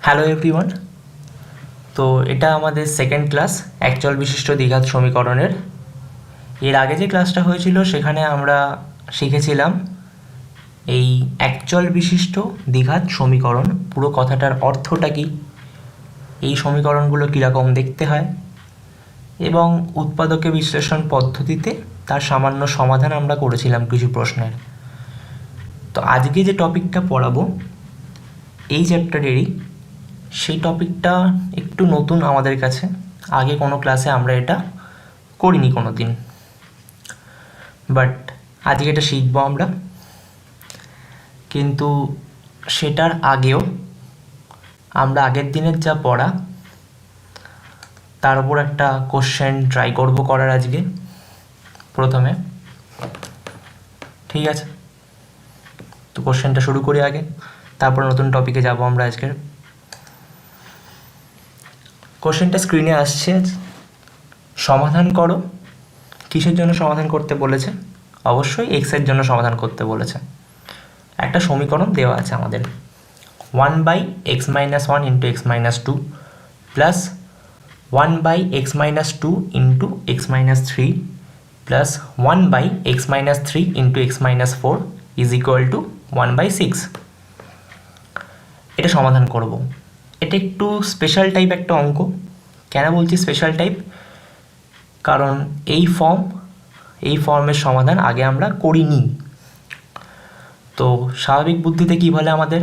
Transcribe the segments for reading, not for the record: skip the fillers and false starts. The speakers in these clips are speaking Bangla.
Hello everyone. তো এটা আমাদের সেকেন্ড ক্লাস একচল বিশিষ্ট দ্বিঘাত সমীকরণের। এর আগে যে ক্লাসটা হয়েছিল সেখানে আমরা শিখেছিলাম এই একচল বিশিষ্ট দ্বিঘাত সমীকরণ পুরো কথাটার অর্থটা কী, এই সমীকরণগুলো কীরকম দেখতে হয় এবং উৎপাদকে বিশ্লেষণ পদ্ধতিতে তার সামান্য সমাধান আমরা করেছিলাম কিছু প্রশ্নের। তো আজকে যে টপিকটা পড়াবো এই চ্যাপ্টারেরই, সেই টপিকটা একটু নতুন আমাদের কাছে, আগে কোনো ক্লাসে আমরা এটা করিনি কোনো দিন, বাট আজকে এটা শিখবো আমরা। কিন্তু সেটার আগেও আমরা আগের দিনের যা পড়া তার উপর একটা কোশ্চেন ট্রাই করব করার আজকে প্রথমে। ঠিক আছে, তো কোশ্চেনটা শুরু করি আগে, তারপর নতুন টপিকে যাব আমরা আজকের। কোশ্চেনটা স্ক্রিনে আসছে, সমাধান করো। কিসের জন্য সমাধান করতে বলেছে? অবশ্যই এক্সের জন্য সমাধান করতে বলেছে। একটা সমীকরণ দেওয়া আছে আমাদের, 1/x-1 into x-2 plus 1/x-2 into x-3 plus 1/x-3 into x-4 is equal two 1/6। এটা সমাধান করব। এটা একটু স্পেশাল টাইপ একটা অঙ্ক। কেন বলছি স্পেশাল টাইপ? কারণ এই ফর্মের সমাধান আগে আমরা করিনি। তো স্বাভাবিক বুদ্ধিতে কী বলে, আমাদের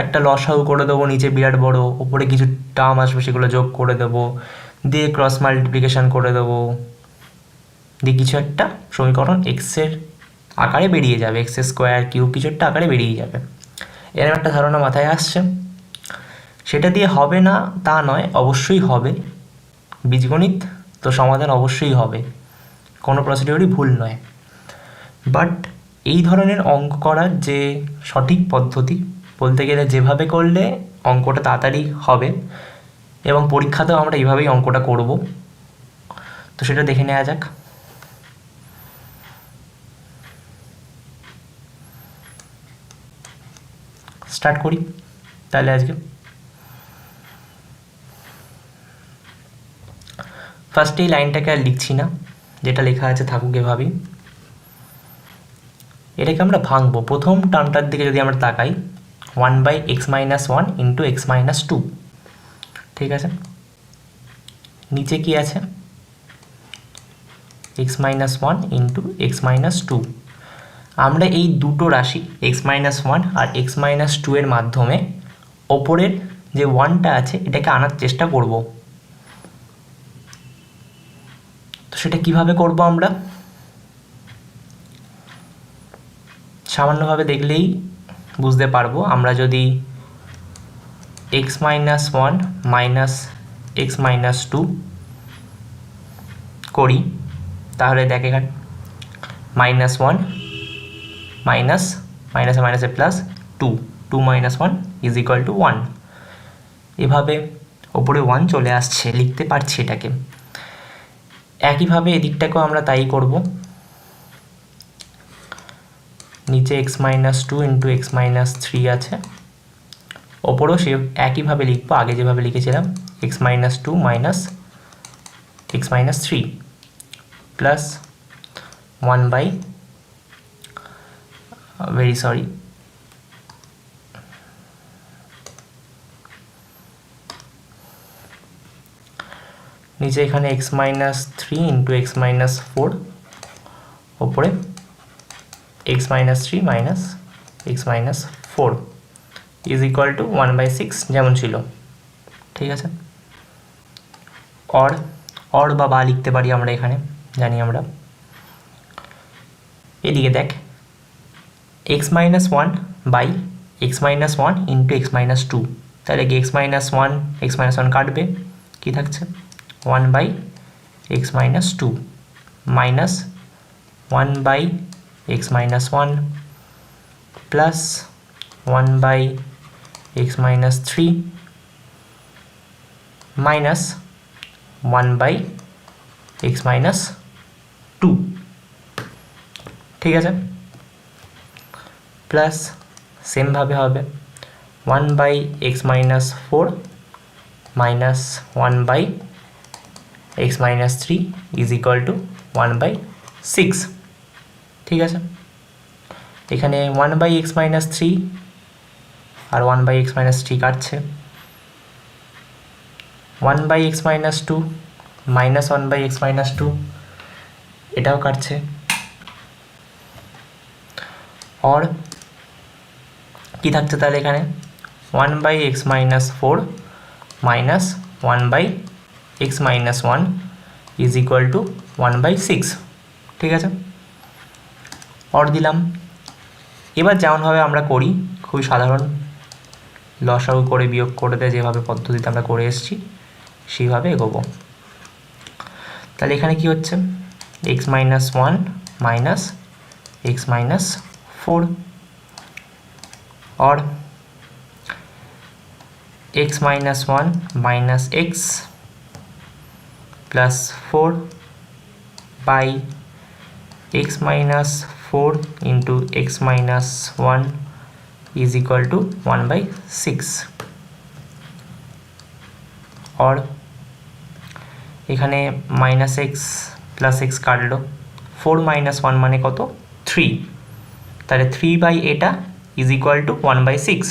একটা লসাগু করে দেবো, নিচে বিরাট বড়, ওপরে কিছু টার্ম আসবে সেগুলো যোগ করে দেবো, দিয়ে ক্রস মাল্টিপ্লিকেশান করে দেবো, দিয়ে কিছু একটা সমীকরণ এক্সের আকারে বেরিয়ে যাবে, এক্স স্কোয়ার কিউব কিছু একটা আকারে বেরিয়ে যাবে, এরকম একটা ধারণা মাথায় আসছে। সেটা দিয়ে হবে না তা নয়, অবশ্যই হবে, বীজগণিত তো সমাধান অবশ্যই হবে, কোনো প্রসিডিওরই ভুল নয়। বাট এই ধরনের অঙ্ক করার যে সঠিক পদ্ধতি, বলতে গেলে যেভাবে করলে অঙ্কটা তাড়াতাড়ি হবে এবং পরীক্ষাতেও আমরা এইভাবেই অঙ্কটা করব, তো সেটা দেখে নেওয়া যাক। স্টার্ট করি তাহলে আজকে। ফার্স্টে এই লাইনটাকে আর লিখছি না, যেটা লেখা আছে থাকুক এভাবেই। এটাকে আমরা ভাঙবো। প্রথম টার্মটার দিকে যদি আমরা তাকাই, 1/x-1 ইন্টু x-2, ঠিক আছে। নিচে কি আছে? x-1 into x-2। আমরা এই দুটো রাশি x-1 আর x-2 এর মাধ্যমে ওপরের যে 1টা আছে এটাকে আনার চেষ্টা করব। তো সেটা কিভাবে করব আমরা সামান্যভাবে দেখলেই বুঝতে পারবো। আমরা যদি x-1 মাইনাস x-2 করি, তাহলে দেখ এখানে -1 মাইনাস মাইনাসে মাইনাসে প্লাস 2 - 1 ইজ ইকুয়াল টু 1। এভাবে ওপরে 1 চলে আসছে, লিখতে পারছি এটাকে। একইভাবে এদিকটাকেও আমরা তাই করব। নিচে x-2 ইন্টু x-3 আছে, ওপরেও সে একইভাবে লিখবো, আগে যেভাবে লিখেছিলাম, x-2 minus x-3 plus 1 by নিচে এখানে x-3 ইন্টু x-4, ওপরে x-3 minus x-4 is equal two 1/6 যেমন ছিল, ঠিক আছে। অর বা লিখতে পারি আমরা, এখানে জানি আমরা। এদিকে দেখ, x-1 by x-1 into x-2, তাহলে কি x-1 কাটবে, কি থাকছে 1/x-2 minus 1/x-1 plus 1/x-3 minus 1/x-2, ঠিক আছে। প্লাস সেমভাবে হবে 1 by x minus 4 minus 1 by x minus 3 is equal to 1 by 6। ঠিক আছে, এখানে 1 বাই এক্স মাইনাস 3 আর 1 বাই এক্স মাইনাস 3 কাটছে, 1 by x minus 2 minus 1 by x minus 2 এটাও কাটছে। और কি থাকছে তাহলে এখানে 1 by x minus 4 minus 1 by x minus 1 is equal to 1 by 6। ঠিক আছে, और দিলাম। এবার যেমনভাবে আমরা করি খুবই সাধারণ লসাগু করে বিয়োগ করে দেয় যেভাবে পদ্ধতিতে আমরা করে এসেছি সেইভাবে এগোবো। তাহলে এখানে কি হচ্ছে x minus 1 minus x minus 4 और x minus 1 minus x plus 4 by x minus 4 into x minus 1 is equal to 1 by 6। और এখানে মাইনাস এক্স প্লাস এক্স কাটলো, 4 মাইনাস 1 মানে কত 3, তাহলে 3 বাই এটা ইজ ইকুয়াল টু 1 বাই 6।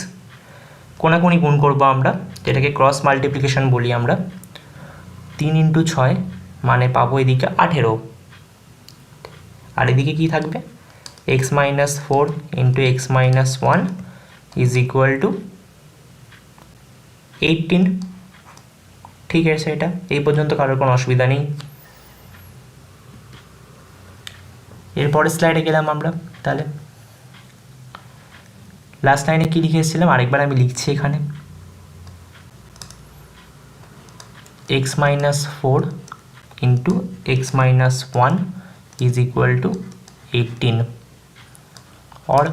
কোনাকুনি গুণ করবো আমরা, যেটাকে ক্রস মাল্টিপ্লিকেশন বলি আমরা। 3 ইন্টু 6 মানে পাবো এদিকে 18, আর এদিকে কী থাকবে x minus 4 into x minus 1 is equal two 18। ঠিক আছে, এটা এই পর্যন্ত কারোর কোনো অসুবিধা নেই। এরপরের স্লাইডে গেলাম আমরা। তাহলে লাস্ট লাইনে কী লিখে এসেছিলাম আরেকবার আমি লিখছি এখানে, x minus 4 into x minus 1 is equal two 18। और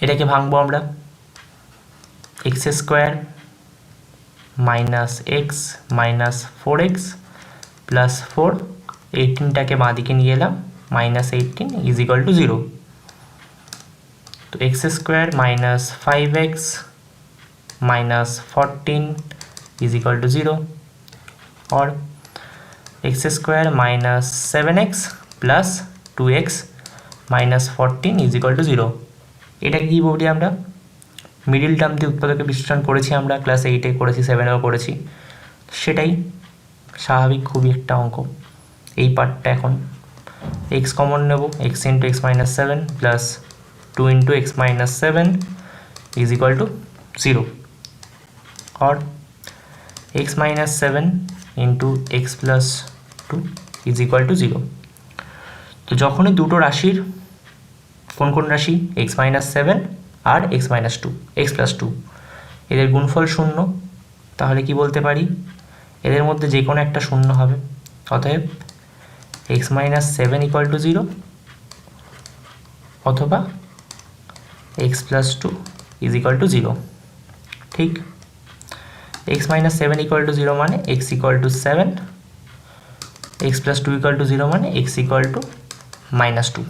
এটাকে ভাঙবো আমরা, x square minus x minus 4x plus 4, 18টাকে বাঁদিকে নিয়ে এলাম, মাইনাস 18 ইজ ইকুয়াল টু 0। तो x square minus 5x minus 14 is equal to 0 और x square minus 7x plus 2x minus 14 is equal to 0। এটাকে কি বলি আমরা মিডিল টার্ম দিয়ে উৎপাদকে বিশ্লেষণ করেছি আমরা, ক্লাস 8-এ করেছি, 7-এও করেছি, সেটাই স্বাভাবিক খুবই একটা অঙ্ক। এই পার্টটা এখন এক্স কমন নেব, x into x minus 7 plus 2 into x minus 7 is equal to 0 और x minus 7 into x plus 2 is equal to 0। तो যখনই দুটো রাশির কোন কোন রাশি एक्स माइनस 7 আর एक्स माइनस 2 एक्स प्लस 2 এদের গুণফল শূন্য, তাহলে কি বলতে পারি এদের মধ্যে যে কোনো একটা শূন্য হবে, অতএব एक्स माइनस 7 इक्वल टू 0 অথবা x plus 2 is equal to 0। ठीक, एक्स माइनस 7 इक्वल टू 0 माने x equal to 7, x plus 2 equal to 0 माने एक्स इक्वल टू माइनस 2।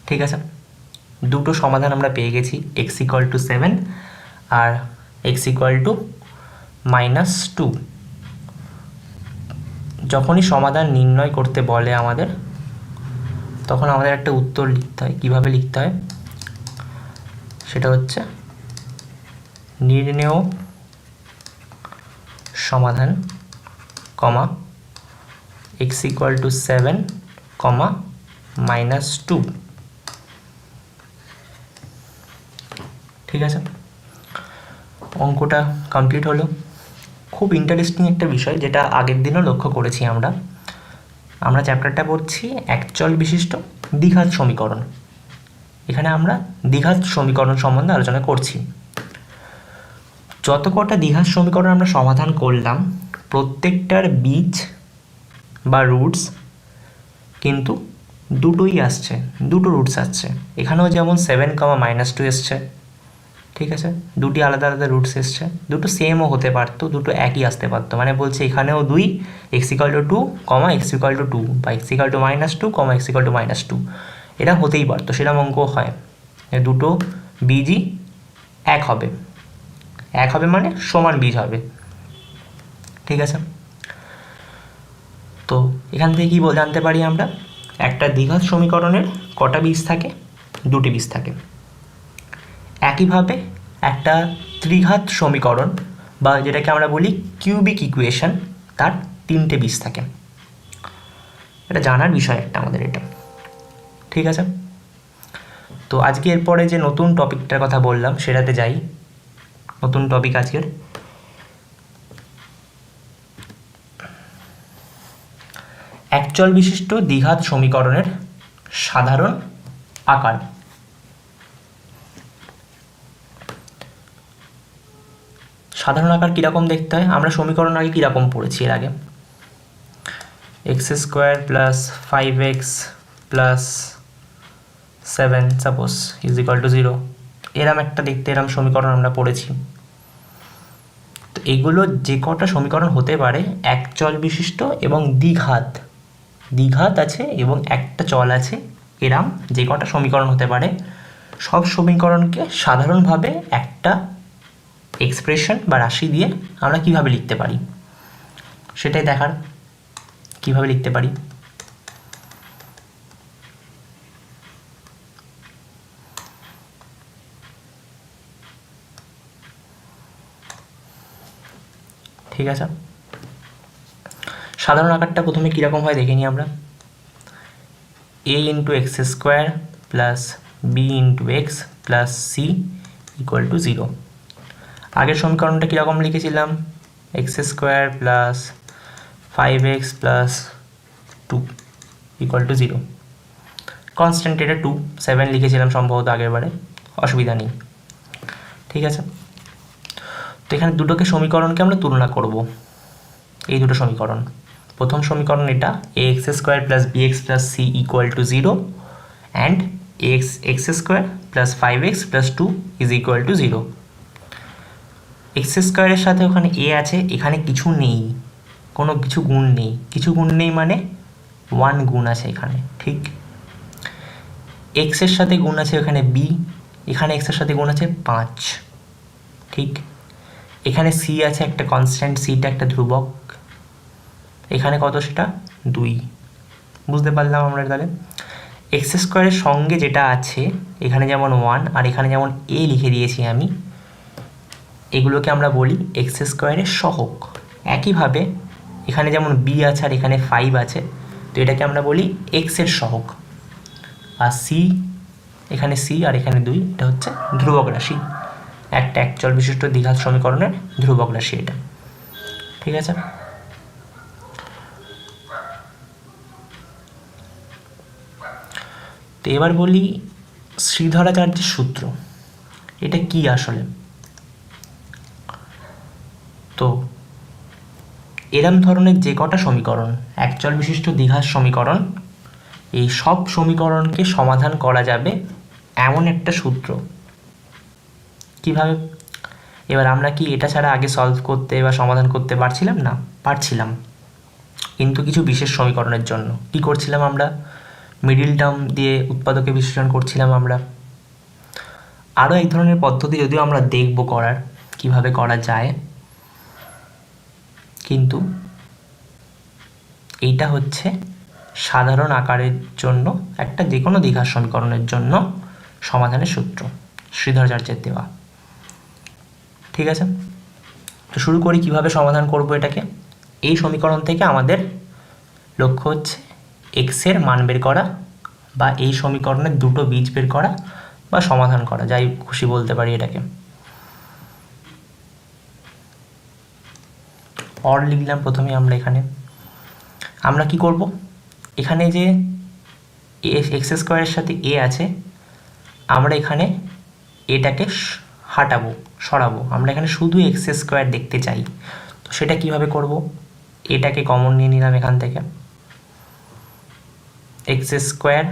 ठीक है, দুটো সমাধান আমরা পেয়ে গেছি, एक्स इक्वल टू 7 আর एक्स इक्वल टू माइनस 2। যখনই সমাধান নির্ণয় করতে বলে আমাদের, তখন আমাদের একটা উত্তর লিখতে হয়। কীভাবে লিখতে হয় সেটা হচ্ছে নির্ণেয় সমাধান comma x equal to 7 comma minus 2। ঠিক আছে, অঙ্কটা কমপ্লিট হলো। খুব ইন্টারেস্টিং একটা বিষয় যেটা আগের দিনও লক্ষ্য করেছি আমরা চ্যাপ্টারটা পড়ছি একচল বিশিষ্ট দ্বিঘাত সমীকরণ। এখানে আমরা দ্বিঘাত সমীকরণ সম্বন্ধে আলোচনা করছি। যত কটা দ্বিঘাত সমীকরণ আমরা সমাধান করলাম প্রত্যেকটার বীজ বা রুটস কিন্তু দুটোই আসছে, দুটো রুটস আসছে। এখানেও যেমন 7 কমা মাইনাস 2 এসছে, ঠিক আছে, দুটি আলাদা আলাদা রুটস এসছে, দুটো সেমও হতে পারতো, দুটো একই আসতে পারতো, মানে বলছে এখানেও 2 এক্স ইকুয়াল টু 2 কমা এক্স ইকুয়াল টু 2 বা x equal to minus 2 comma x equal to minus 2, এটা হতেই পারতো, সেরকম অঙ্ক হয়। দুটো বীজই এক হবে, এক হবে মানে সমান বীজ হবে। ঠিক আছে, তো এখান থেকে কী জানতে পারি আমরা, একটা দ্বিঘাত সমীকরণের কটা বীজ থাকে, দুটি বীজ থাকে। একইভাবে একটা ত্রিঘাত সমীকরণ বা যেটাকে আমরা বলি কিউবিক ইকুয়েশন, তার তিনটে বীজ থাকে। এটা জানার বিষয় একটা আমাদের এটা। ঠিক আছে, তো আজকে এরপরে যে নতুন টপিকটার কথা বললাম সেটাতে যাই। নতুন টপিক আজকের একচল বিশিষ্ট দ্বিঘাত সমীকরণের সাধারণ আকার। সাধারণ আকার কীরকম দেখতে হয়, আমরা সমীকরণ আগে কীরকম পড়েছি এর আগে, x square plus 5x plus 7 suppose is equal to 0, এরম একটা দেখতে এরম সমীকরণ আমরা পড়েছি। তো এগুলো যে কটা সমীকরণ হতে পারে একচল বিশিষ্ট এবং দ্বিঘাত, দ্বিঘাত আছে এবং একটা চল আছে, এরম যে কটা সমীকরণ হতে পারে সব সমীকরণকে সাধারণভাবে একটা এক্সপ্রেশন বা রাশি দিয়ে আমরা কিভাবে লিখতে পারি সেটাই দেখার, কিভাবে লিখতে পারি। ঠিক আছে, সাধারণ আকারটা প্রথমে কীরকম হয় দেখে নিই আমরা। a into x square plus B into x plus C equal to 0। আগের সমীকরণটা কীরকম লিখেছিলাম, x square plus 5x plus 2 equal to 0। Constant এটা 2, 7 লিখেছিলাম সম্ভবত আগের বারে, অসুবিধা নেই। ঠিক আছে, তো এখানে দুটোকে সমীকরণকে আমরা তুলনা করব। এই দুটো সমীকরণ, প্রথম সমীকরণ এটা ax square plus bx plus c equal to 0 and x square plus 5x plus 2 is equal to 0। X স্কোয়ারের সাথে ওখানে a আছে, এখানে কিছু নেই, কোনো কিছু গুণ নেই, কিছু গুণ নেই মানে 1 গুণ আছে এখানে। ঠিক, এক্সের সাথে গুণ আছে ওখানে b, এখানে এক্সের সাথে গুণ আছে 5। ঠিক, এখানে c আছে একটা কনস্ট্যান্ট, সিটা একটা ধ্রুবক, এখানে কত সেটা 2। বুঝতে পারলাম আমরা তাহলে এক্স স্কোয়ারের সঙ্গে যেটা আছে এখানে যেমন 1 আর এখানে যেমন a লিখে দিয়েছি আমি, এগুলোকে আমরা বলি এক্স স্কোয়ারের সহগ। একইভাবে এখানে যেমন b আছে আর এখানে 5 আছে, তো এটাকে আমরা বলি এক্সের সহগ। আর c, এখানে c আর এখানে 2, এটা হচ্ছে ধ্রুবক রাশি, একটা একচল বিশিষ্ট দ্বিঘাত সমীকরণের ধ্রুবক রাশি এটা। ঠিক আছে, তো এবার বলি শ্রীধরাচার্যের সূত্র, এটা কি আসলে। তো এরম ধরনের যে কটা সমীকরণ একচল বিশিষ্ট দ্বিঘাত সমীকরণ, এই সব সমীকরণকে সমাধান করা যাবে এমন একটা সূত্র। কিভাবে, এবার আমরা কি এটা ছাড়া আগে সলভ করতে বা সমাধান করতে পারছিলাম না? পারছিলাম, কিন্তু কিছু বিশেষ সমীকরণের জন্য। কি করছিলাম আমরা, মিডিল টার্ম দিয়ে উৎপাদকে বিশ্লেষণ করছিলাম আমরা। আরও এক ধরনের পদ্ধতি যদিও আমরা দেখব করার, কিভাবে করা যায়, কিন্তু এইটা হচ্ছে সাধারণ আকারের জন্য একটা যে কোনো দ্বিঘাত সমীকরণের জন্য সমাধানের সূত্র, শ্রীধরাচার্যের দেওয়া। ঠিক আছে, তো শুরু করি কিভাবে সমাধান করব এটাকে। এই সমীকরণ থেকে আমাদের লক্ষ্য হচ্ছে এক্সের মান বের করা, বা এই সমীকরণের দুটো বীজ বের করা বা সমাধান করা, যাই খুশি বলতে পারি এটাকে। অর লিখলাম প্রথমে আমরা এখানে। আমরা কি করব, এখানে যে এক্স স্কোয়ারের সাথে এ আছে, আমরা এখানে এটাকে হাঁটাবো, সরাবো, আমরা এখানে শুধু এক্স স্কোয়ার দেখতে চাই। তো সেটা কিভাবে করব, এটাকে কমন নিয়ে নিলাম এখান থেকে, এক্স স্কোয়ার,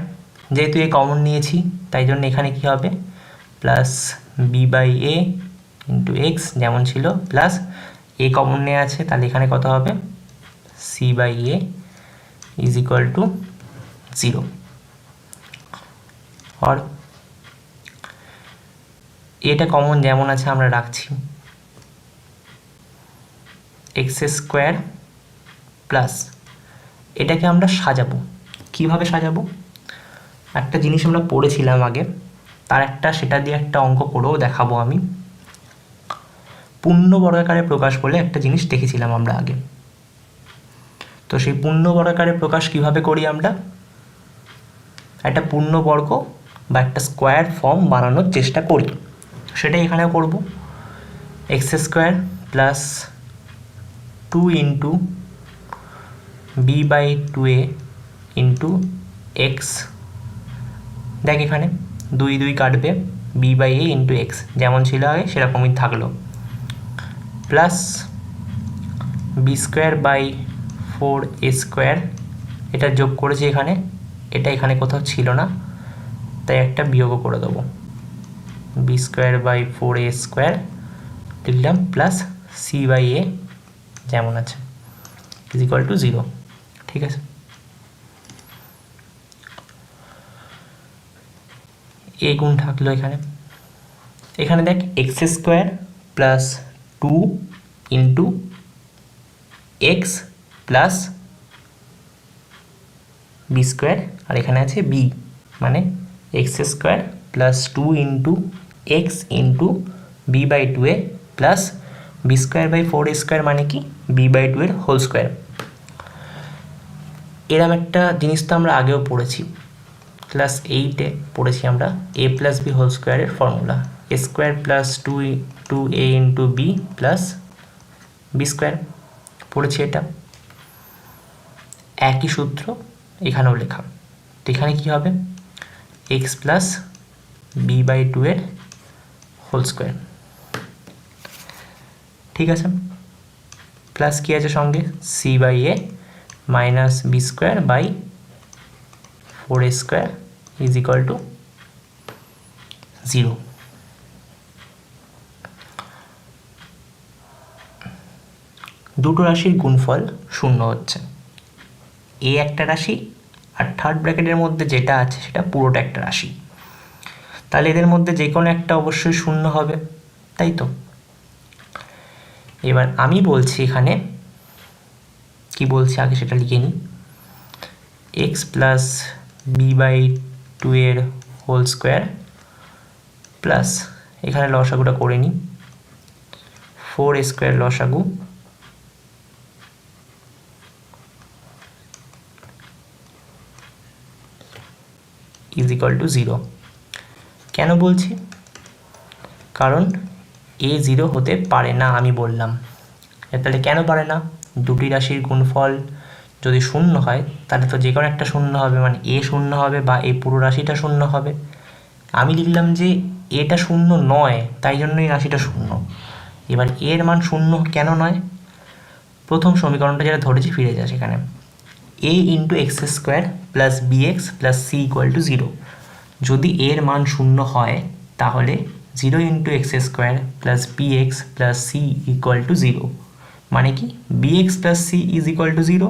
যেহেতু এ কমন নিয়েছি তাই জন্য এখানে কি হবে, plus B by a into x যেমন ছিল, প্লাস এ কমন নেওয়া আছে তাহলে এখানে কত হবে, c by a is equal to 0। और এটা কমন যেমন আছে আমরা রাখছি, এক্স স্কোয়ার প্লাস, এটাকে আমরা সাজাবো। কিভাবে সাজাবো? একটা জিনিস আমরা পড়েছিলাম আগে, সেটা দিয়ে একটা অঙ্ক করেও দেখাবো আমি। পূর্ণ বর্গাকারে প্রকাশ বলে একটা জিনিস দেখেছিলাম আমরা আগে। তো সেই পূর্ণ বর্গাকারে প্রকাশ কিভাবে করি আমরা? একটা পূর্ণবর্গ বা একটা স্কোয়ার ফর্ম বানানোর চেষ্টা করি, সেটাই এখানেও করব। X square plus 2 into B by 2a into x, দেখ এখানে 2 2 কাটবে, b by a into x যেমন ছিল আগে সেরকমই থাকলো, plus B square by 4a square, এটা যোগ করেছি এখানে, এটা এখানে কোথাও ছিল না তাই একটা বিয়োগও করে দেবো, b square by 4a square লিখলাম, প্লাস সি বাই এ যেমন আছে ইজ ইকুয়াল টু 0। ঠিক আছে, এ গুণ থাকলো এখানে। এখানে দেখ x square plus 2 into x plus B square, আর এখানে আছে বি, মানে x square plus 2 into x into B by 2a plus B square by 4a square, মানে কি বি বাই 2 এর হোল স্কোয়ার। এরম একটা জিনিস তো আমরা আগেও পড়েছি, ক্লাস 8-এ পড়েছি আমরা এ প্লাস বি হোল স্কোয়ারের formula, A square plus 2a into B plus B square পড়েছি। এটা একই সূত্র এখানেও লেখা। তো এখানে কী হবে? এক্স প্লাস বি বাই 2 এর হোল স্কোয়ার। ঠিক আছে, প্লাস কী আছে সঙ্গে? C by a minus B square by 4a square is equal to 0। দুটো রাশির গুণফল 0 হচ্ছে, এ একটা রাশি আর থার্ড ব্র্যাকেটের মধ্যে যেটা আছে সেটা পুরোটা একটা রাশি, তাহলে এদের মধ্যে যে কোনো একটা অবশ্যই 0 হবে, তাই তো? এবার আমি বলছি এখানে কি বলছি আগে সেটা লিখে নিই, এক্স প্লাস বি বাই 2 এর হোল স্কোয়ার প্লাস, এখানে লসাগুটা করে নিই, 4a স্কোয়ার লসাগু ইজ ইকুয়াল টু 0। কেন বলছি? কারণ এ 0 হতে পারে না আমি বললাম। তাহলে কেন পারে না? দুটি রাশির গুণফল যদি 0 হয় তাহলে তো যে কোনো একটা 0 হবে, মানে এ 0 হবে বা এই পুরো রাশিটা 0 হবে। আমি লিখলাম যে এটা 0 নয়, তাই জন্যই রাশিটা 0। এবার এর মান 0 কেন নয়? প্রথম সমীকরণটা যেটা ধরেছি ফিরে যায় সেখানে, A into x square plus B x plus C equal to 0। যদি এর মান 0 হয় তাহলে 0 into x square plus B x plus C equal to 0, মানে কি B x plus C is equal to 0।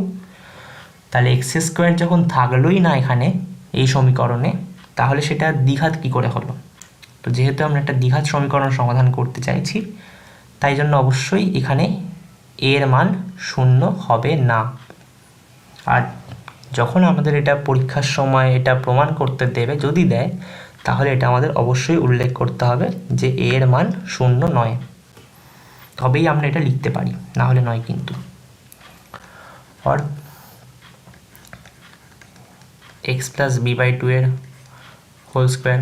তাহলে এক্স স্কোয়ার যখন থাকলোই না এখানে এই সমীকরণে, তাহলে সেটা দ্বিঘাত কী করে হলো? তো যেহেতু আমরা একটা দ্বিঘাত সমীকরণ সমাধান করতে চাইছি, তাই জন্য অবশ্যই এখানে এর মান 0 হবে না। আর যখন আমাদের এটা পরীক্ষার সময় এটা প্রমাণ করতে দেবে, যদি দেয়, তাহলে এটা আমাদের অবশ্যই উল্লেখ করতে হবে যে এর মান 0 নয়, তবেই আমরা এটা লিখতে পারি, না হলে নয় কিন্তু। আর এক্স প্লাস বি বাই 2 এর হোল স্কোয়ার,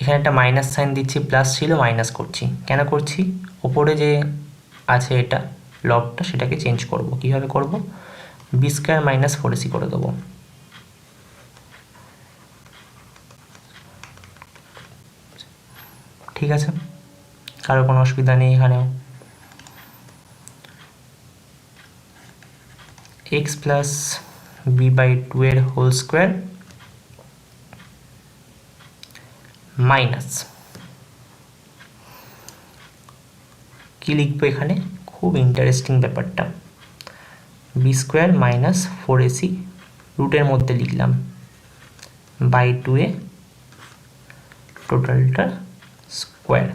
এখানে একটা মাইনাস সাইন দিচ্ছি, প্লাস ছিল মাইনাস করছি। কেন করছি? ওপরে যে আছে এটা লবটা সেটাকে চেঞ্জ করব। কীভাবে করব? বি স্কোয়ার মাইনাস 4ac করে দেবো। ঠিক আছে, কারো কোনো অসুবিধা নেই এখানেও। এক্স প্লাস বি বাই 2 এর হোল স্কোয়ার মাইনাস, কি লিখবো এখানে? খুব ইন্টারেস্টিং ব্যাপারটা, বি স্কোয়ার মাইনাস 4ac রুটের মধ্যে লিখলাম বাই 2a টোটালটা স্কোয়ার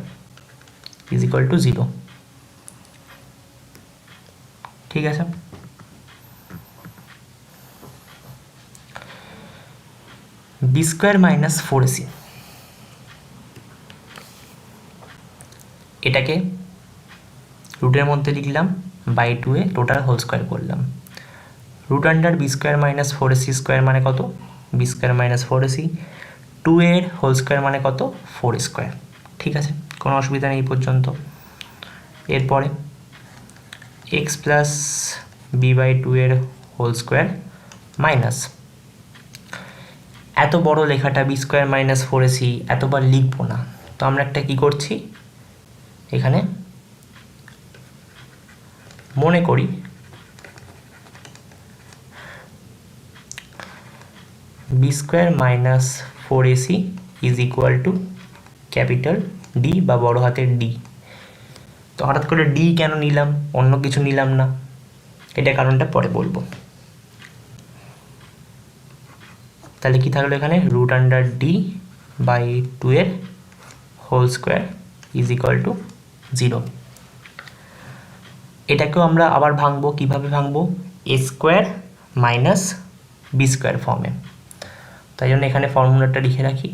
ইজ ইকুয়াল টু 0। ঠিক আছে, বি স্কোয়ার মাইনাস 4ac, এটাকে রুটের মধ্যে লিখলাম by 2a total whole square করলাম। Root under B square minus 4ac square মানে কত, B square minus 4ac, 2a এর হোল স্কোয়ার মানে কত, 4 স্কোয়ার। ঠিক আছে, কোনো অসুবিধা নেই এই পর্যন্ত। এরপরে এক্স প্লাস বি বাই 2 এর হোল স্কোয়ার মাইনাস, এত বড় লেখাটা বি স্কোয়ার মাইনাস 4ac এতবার লিখবো না, তো আমরা একটা কি করছি এখানে মনে করি b square minus 4ac is equal to capital D বা বড় হাতের ডি। তো হঠাৎ করে ডি কেন নিলাম, অন্য কিছু নিলাম না, এটা কারণটা পরে বলবো। তাহলে কি থাকলো এখানে, রুট আন্ডার ডি বাই 2 এর whole square is equal to 0। এটাকেও আমরা আবার ভাঙবো, কিভাবে ভাঙবো, A square minus B square ফর্মে। তাই জন্য এখানে ফর্মুলাটা লিখে রাখি,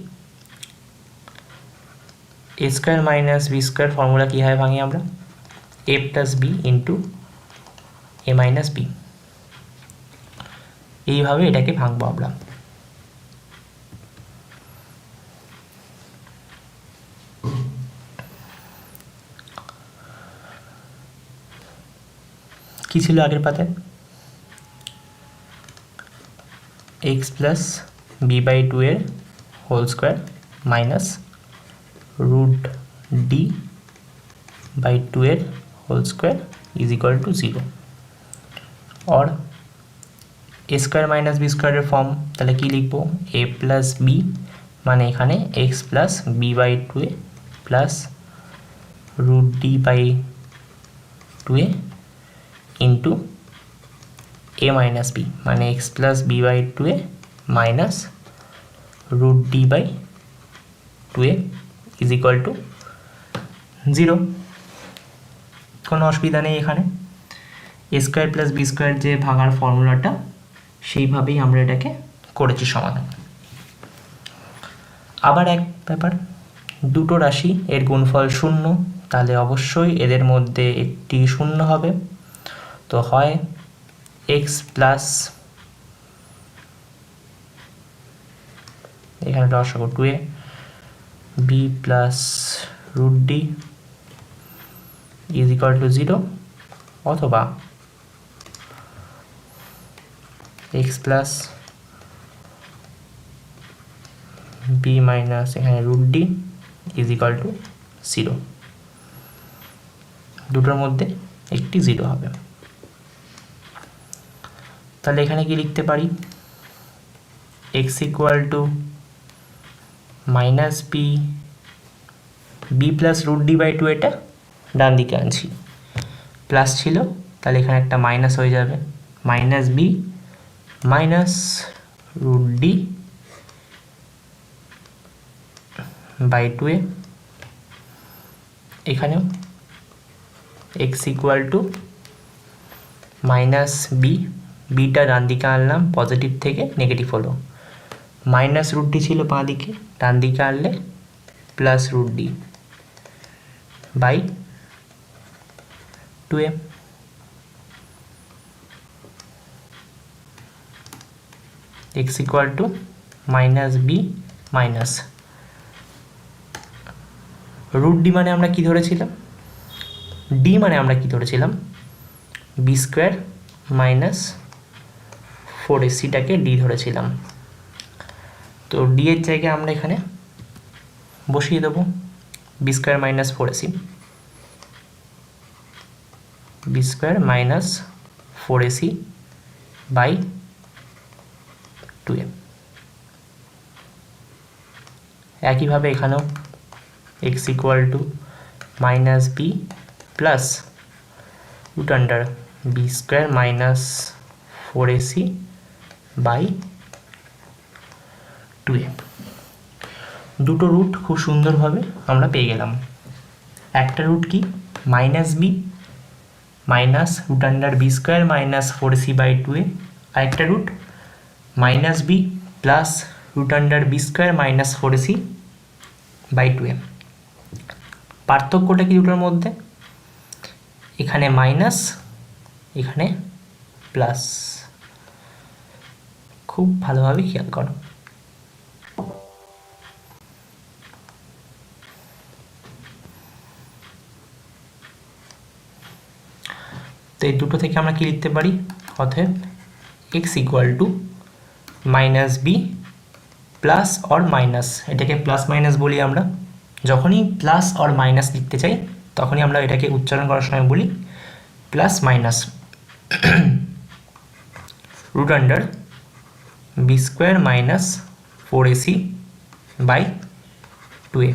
A square minus B square formula কীভাবে ভাঙি আমরা, A plus B into A minus B, এইভাবে এটাকে ভাঙবো আমরা। কি ছিল আগের পাতে, এক্স প্লাস বি বাই 2 এর whole square minus root D by 2 এর whole square is equal to 0। और এ স্কোয়ার মাইনাস বি স্কোয়ারের ফর্ম তাহলে কি লিখবো, এ প্লাস বি মানে এখানে x plus B by 2a plus root D by 2a into A minus B মানে x plus B by 2a minus root D by 2a is equal to 0। কোনো অসুবিধা নেই এখানে, A square plus B square যে ভাঙার ফর্মুলাটা সেইভাবেই আমরা এটাকে করেছি সমাধান। আবার এক ব্যাপার, দুটো রাশি এর গুণফল 0, তাহলে অবশ্যই এদের মধ্যে একটি 0 হবে। তো হয় এক্স প্লাস এখানে রসগো 2a b plus root D is equal to 0, অথবা এক্স প্লাস বি মাইনাস এখানে root D is equal to 0, দুটোর মধ্যে একটি 0 হবে। তাহলে এখানে কি লিখতে পারি, x equal to minus b, b plus root D by 2 এটা ডান দিকে আনছি, প্লাস ছিল তাহলে এখানে একটা মাইনাস হয়ে যাবে, minus B minus root D by 2a, এখানেও x equal to minus B, বিটা ডান দিকে আনলাম পজিটিভ থেকে নেগেটিভ হলো, মাইনাস रूट डी ছিল বাঁ দিকে, ডান দিকে আনলে plus root D by 2a। X equal to minus B minus root D মানে আমরা কি ধরেছিলাম, ডি মানে আমরা কি ধরেছিলাম, বি স্কোয়ার মাইনাস 4ac-টাকে ডি ধরেছিলাম। তো ডি এর জায়গায় আমরা এখানে বসিয়ে দেবো b square minus 4ac, b square minus 4ac by 2a। একইভাবে এখানেও x equal to minus b plus root under b square minus 4ac by 2a। দুটো রুট খুব সুন্দরভাবে আমরা পেয়ে গেলাম। একটা রুট কি, minus B minus root under B square minus 4c/2a, আরেকটা root minus b plus root under B square minus 4c/2a। পার্থক্যটা কি দুটোর মধ্যে? এখানে মাইনাস, এখানে প্লাস। খুব ভালোভাবে খেয়াল করো। তো এই দুটো থেকে আমরা কি লিখতে পারি? অতএব x equal to minus b plus or minus, এটাকে প্লাস মাইনাস বলি আমরা। যখনই প্লাস অর মাইনাস লিখতে চাই তখনই আমরা এটাকে উচ্চারণ করার সময় বলি plus minus root under B square minus 4ac/2a।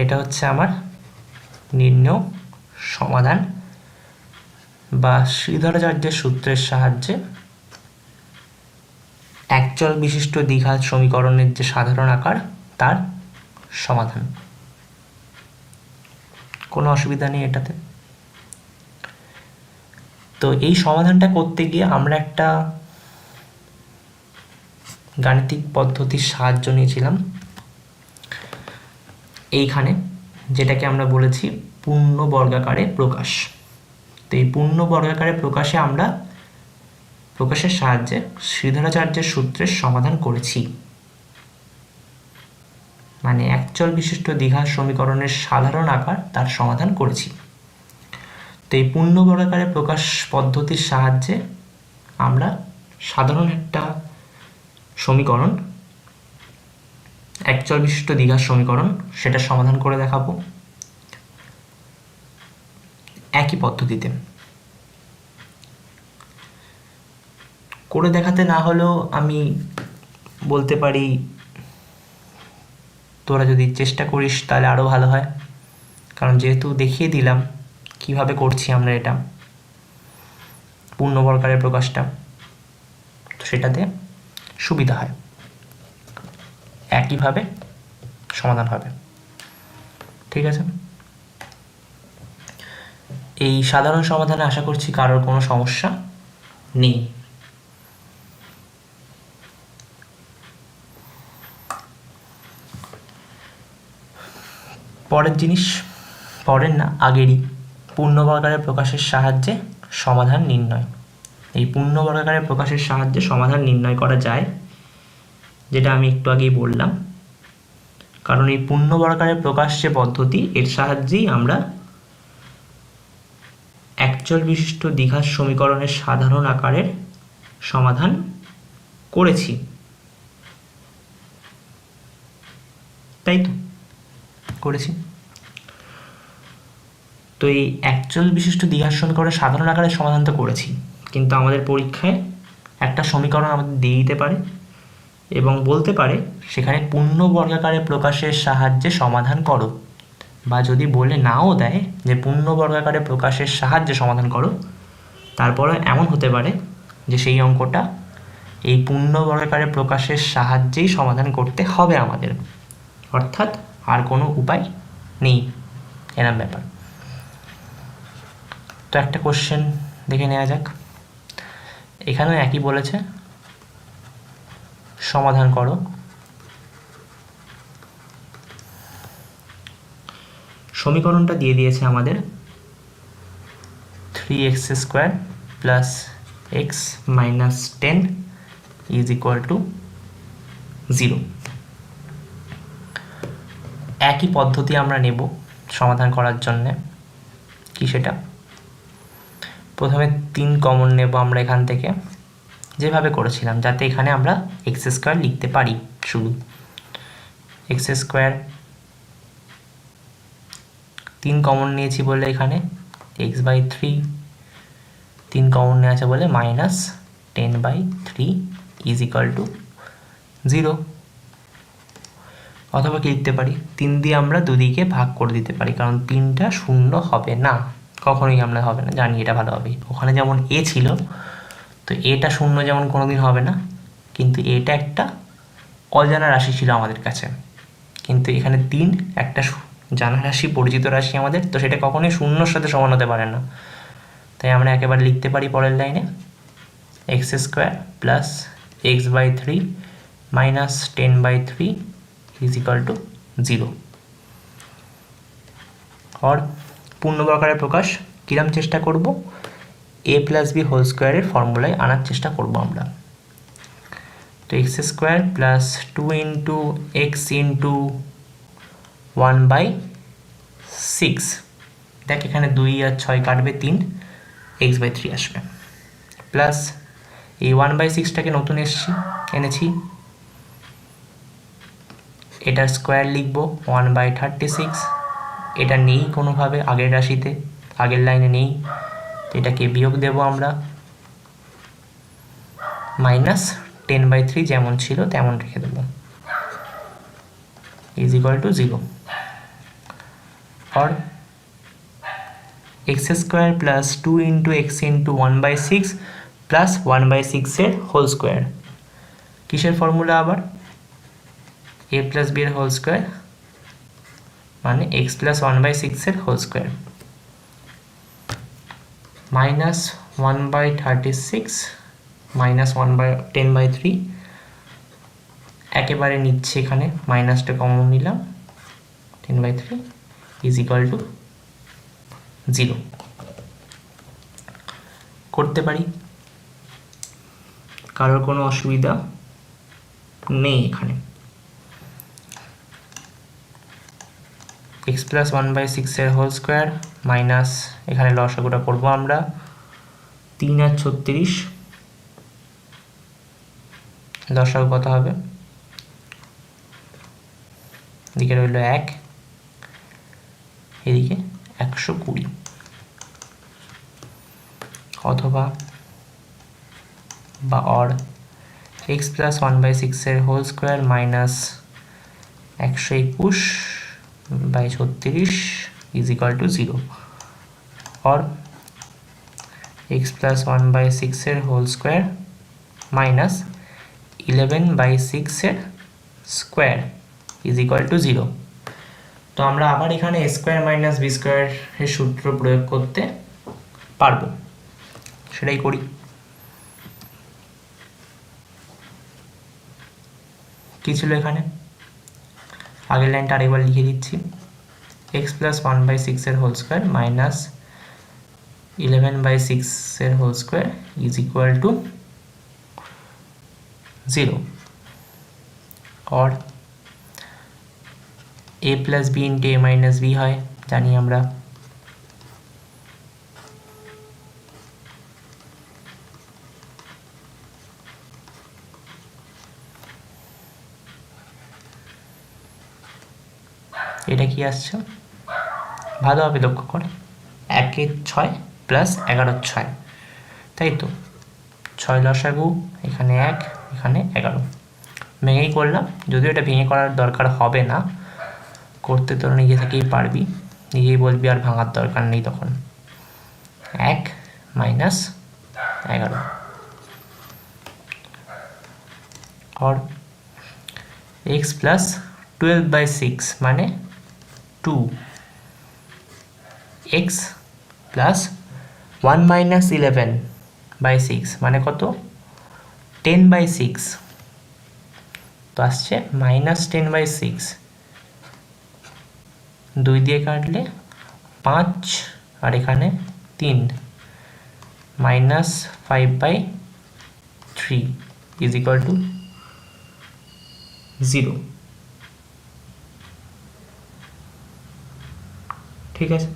এটা হচ্ছে আমার নির্ণেয় সমাধান বা শ্রীধরাচার্যের সূত্রের সাহায্যে একচল বিশিষ্ট দ্বিঘাত সমীকরণের যে সাধারণ আকার তার সমাধান। কোনো অসুবিধা নেই এটাতে। তো এই সমাধানটা করতে গিয়ে আমরা একটা গাণিতিক পদ্ধতির সাহায্য নিয়েছিলাম এইখানে, যেটাকে আমরা বলেছি পূর্ণ বর্গাকারে প্রকাশ। তো এই পূর্ণ বর্গাকারে প্রকাশে আমরা প্রকাশের সাহায্যে শ্রীধরাচার্যের সূত্রের সমাধান করেছি, মানে একচল বিশিষ্ট দ্বিঘাত সমীকরণের সাধারণ আকার তার সমাধান করেছি। তো এই পূর্ণ বর্গাকারে প্রকাশ পদ্ধতির সাহায্যে আমরা সাধারণ একটা সমীকরণ, একচল বিশিষ্ট দ্বিঘাত সমীকরণ, সেটা সমাধান করে দেখাবো একই পদ্ধতিতে। করে দেখাতে না হলেও আমি বলতে পারি তোরা যদি চেষ্টা করিস তাহলে আরও ভালো হয়, কারণ যেহেতু দেখিয়ে দিলাম কিভাবে করছি আমরা এটা পূর্ণবর্গাকারের প্রকাশটা, তো সেটাতে সুবিধা হয়, একইভাবে সমাধান হবে। ঠিক আছে, এই সাধারণ সমাধানে আশা করছি কারোর কোনো সমস্যা নেই। পরের জিনিস, পরের না আগেরই, পূর্ণবর্গাকারে প্রকাশের সাহায্যে সমাধান নির্ণয়। এই পূর্ণবর্গাকারে প্রকাশের সাহায্যে সমাধান নির্ণয় করা যায়, যেটা আমি একটু আগেই বললাম। কারণ এই পূর্ণবর্গাকারে প্রকাশ যে পদ্ধতি, এর সাহায্যেই আমরা একচল বিশিষ্ট দ্বিঘাত সমীকরণের সাধারণ আকারের সমাধান করেছি, তাই তো করেছি। তো এই একচল বিশিষ্ট দ্বিঘাত সমীকরণের সাধারণ আকারের সমাধান তো করেছি, কিন্তু আমাদের পরীক্ষায় একটা সমীকরণ আমাদের দিয়ে দিতে পারে এবং বলতে পারে সেখানে পূর্ণ বর্গাকারে প্রকাশের সাহায্যে সমাধান করো, বা যদি বলে নাও দেয় যে পূর্ণ বর্গাকারে প্রকাশের সাহায্যে সমাধান করো, তারপরে এমন হতে পারে যে সেই অঙ্কটা এই পূর্ণ বর্গাকারে প্রকাশের সাহায্যেই সমাধান করতে হবে আমাদের, অর্থাৎ আর কোনো উপায় নেই, এরম ব্যাপার। তো একটা কোশ্চেন দেখে নেওয়া যাক। এখানেও একই বলেছে, সমাধান করো। সমীকরণটা দিয়ে দিয়েছে আমাদের 3x² plus x minus 10 is equal to 0। একই পদ্ধতি আমরা নেব সমাধান করার জন্যে। কি সেটা? প্রথমে 3 কমন নেব আমরা এখান থেকে, যেভাবে করেছিলাম, যাতে এখানে আমরা x² লিখতে পারি। শুধু x², 3 কমন নিয়েছি বলে এখানে x/3, 3 কমন নেওয়া আছে বলে মাইনাস 10/3 ইজ ইকুয়াল টু 0। অথবা কি লিখতে পারি, 3 দিয়ে আমরা দুদিকে ভাগ করে দিতে পারি, কারণ 3টা শূন্য হবে না, কখনোই আমরা হবে না, জানি এটা ভালো হবে। ওখানে যেমন এ ছিল, তো এটা শূন্য যেমন কোনোদিন হবে না, কিন্তু এটা একটা অজানা রাশি ছিল আমাদের কাছে, কিন্তু এখানে 3 একটা জানা রাশি, পরিচিত রাশি আমাদের, তো সেটা কখনোই শূন্যর সাথে সমান হতে পারে না। তাই আমরা একেবারে লিখতে পারি পরের লাইনে x square plus x by 3 minus 10/3 is equal to 0। और পূর্ণ প্রকারের প্রকাশ কিরম চেষ্টা করব, a প্লাস বি হোল স্কোয়ারের ফর্মুলায় আনার চেষ্টা করব আমরা। তো x square plus 2 into x into 1/6, দেখ এখানে 2 আর 6 কাটবে 3, x/3 আসবে, প্লাস এই 1/6টাকে নতুন এনেছি, এটার স্কোয়ার লিখবো 1/36, এটা নেই কোনোভাবে আগের রাশিতে, আগের লাইনে নেই, তো এটাকে বিয়োগ দেব আমরা, মাইনাস 10/3 যেমন ছিল তেমন রেখে দেবো, ইজ ইকুয়াল টু 0। और x square plus 2 into x into 1/6 plus 1/6 এর হোল স্কোয়ার, কিসের ফর্মুলা আবার, a প্লাস বি এর হোল স্কোয়ার মানে x প্লাস 1/6 এর হোল স্কোয়ার, মাইনাস 1/36 মাইনাস 10/3, একেবারে নিচ্ছে এখানে মাইনাসটা কমন নিলাম, 10/3 ইজ ইকুয়াল টু 0 করতে পারি, কারোর কোনো অসুবিধা নেই এখানে। x প্লাস 1/6 এর হোল স্কোয়ার মাইনাস, এখানে লসাগুটা করবো আমরা, 3 আর 36, লসাগু কত হবে, এদিকে রইল 1, এদিকে 120, অথবা বা और x প্লাস 1/6 এর whole square minus 121/36 is equal to 0, और x প্লাস 1/6 এর হোল স্কোয়ার মাইনাস 11/6 এর স্কোয়ার ইজ ইকুয়াল টু 0। তো আমরা আবার এখানে a স্কোয়ার মাইনাস বি স্কোয়ারের সূত্র প্রয়োগ করতে পারবো, সেটাই করি। কি ছিল এখানে, আগের লাইনটা আরেকবার লিখে দিচ্ছি, এক্স প্লাস 1/6 এর হোল স্কোয়ার মাইনাস 11/6 এর whole square is equal to 0, और a plus B into a minus b হয় জানি আমরা, এটা কি আসছে ভালোভাবে লক্ষ্য করে, 1 6 প্লাস 11 6, তাই তো 6 লসাগু, এখানে 1 এখানে 11, ভেঙেই করলাম, যদিও এটা ভেঙে করার দরকার হবে না, করতে তো নিজে থেকেই পারবি, নিজেই বলবি আর ভাঙার দরকার নেই তখন, 1 মাইনাস 11, और x প্লাস 12/6 মানে 2, x প্লাস 1 মাইনাস 11/6 মানে কত, 10/6, তো আসছে মাইনাস 10/6, 2 দিয়ে কাটলে 5 আর এখানে 3, মাইনাস 5/3 ইজ ইকুয়াল টু 0। ঠিক আছে,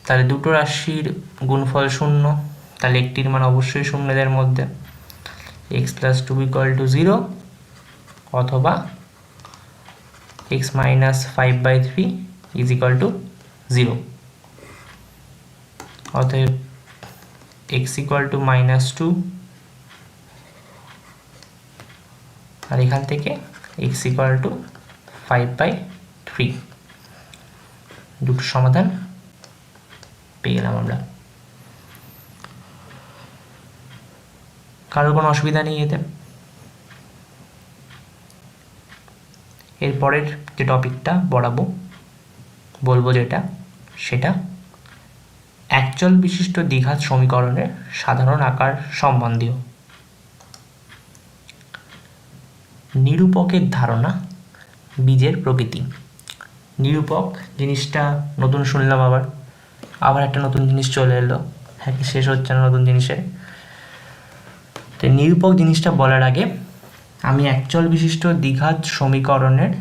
তাহলে দুটো রাশির গুণফল 0, তাহলে একটির মান অবশ্যই শূন্যদের মধ্যে, x প্লাস 2 ইকুয়াল টু 0 অথবা x minus 5/3 is equal to 0, অতএব x ইকুয়াল টু -2, আর এখান থেকে x ইকুয়াল টু 5/3, দুটো সমাধান পেয়ে গেলাম আমরা। কারোর কোনো অসুবিধা নেই এতে? এরপরের যে টপিকটা বলবো যেটা, সেটা একচল বিশিষ্ট দ্বিঘাত সমীকরণের সাধারণ আকার সম্বন্ধীয়। নিরূপকের ধারণা, বীজের প্রকৃতি। নিরূপক জিনিসটা নতুন শুনলাম, আবার একটা নতুন জিনিস চলে এলো, হ্যাঁ শেষ হচ্ছে না নতুন জিনিসে। তো নিরূপক জিনিসটা বলার আগে আমি একচল বিশিষ্ট দ্বিঘাত সমীকরণের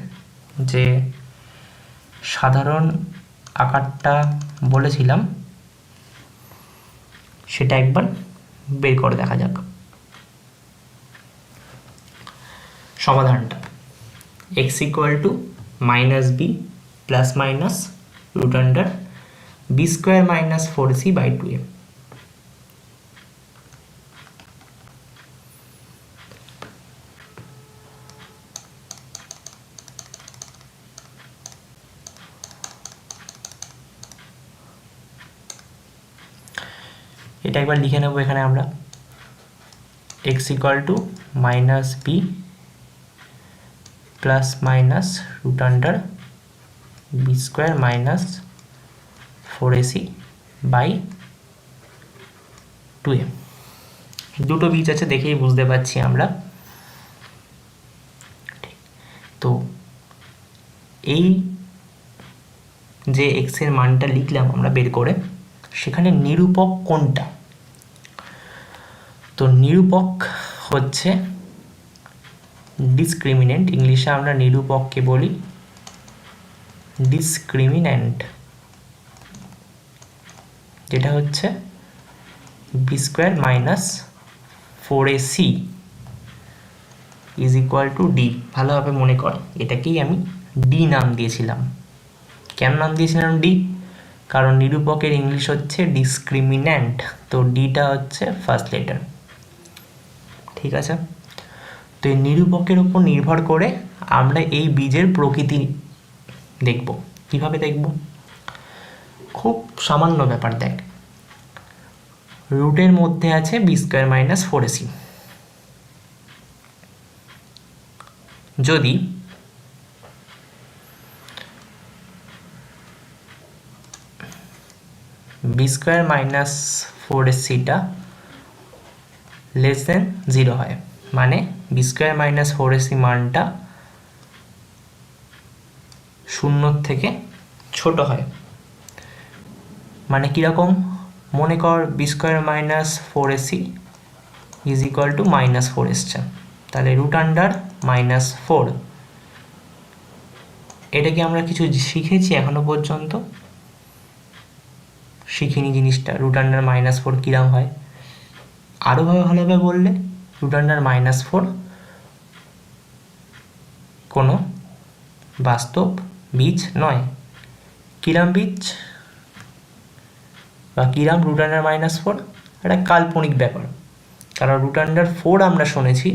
যে সাধারণ আকারটা বলেছিলাম সেটা একবার বের করে দেখা যাক। সমাধানটা x = -b ± √b² - 4ac/2a। এটা একবার লিখে নেব এখানে আমরা, x = -b ± √b² - 4ac/2a। দুটো বীজ আছে দেখেই বুঝতে পারছি আমরা। তো এই যে x এর মানটা লিখলাম আমরা বের করে, সেখানে নিরূপক কোনটা? তো নিরূপক হচ্ছে ডিসক্রিমিন্যান্ট, ইংলিশে আমরা নিরূপককে বলি ডিসক্রিমিন্যান্ট, যেটা হচ্ছে b² - 4ac = d। ভালোভাবে মনে কর, এটাকেই আমি d নাম দিয়েছিলাম। কেন নাম দিয়েছিলাম d? কারণ নিরূপকের ইংলিশ হচ্ছে ডিসক্রিমিন্যান্ট, তো ডিটা হচ্ছে ফার্স্ট লেটার। ঠিক আছে, তো এই নিরূপকের উপর নির্ভর করে আমরা এই বীজের প্রকৃতি দেখব। কিভাবে দেখব? খুব সামান্য ব্যাপার, দেখ, রুটের মধ্যে আছে b² - 4ac। যদি b² - 4ac <0 হয়, মানে b² - 4ac মানটা 0 থেকে ছোট হয়। মানে কীরকম? মনে কর b² - 4ac = -4 এসছে, তাহলে √(-4) এটা কি আমরা কিছু শিখেছি এখনো পর্যন্ত? শিখিনি জিনিসটা, √(-4) কিরম হয়। আরও ভালোভাবে বললে √(-4) কোনো বাস্তব বীজ নয়। কিরম বীজ বা কিরম √(-4? একটা কাল্পনিক ব্যাপার, কারণ √(4) আমরা শুনেছি,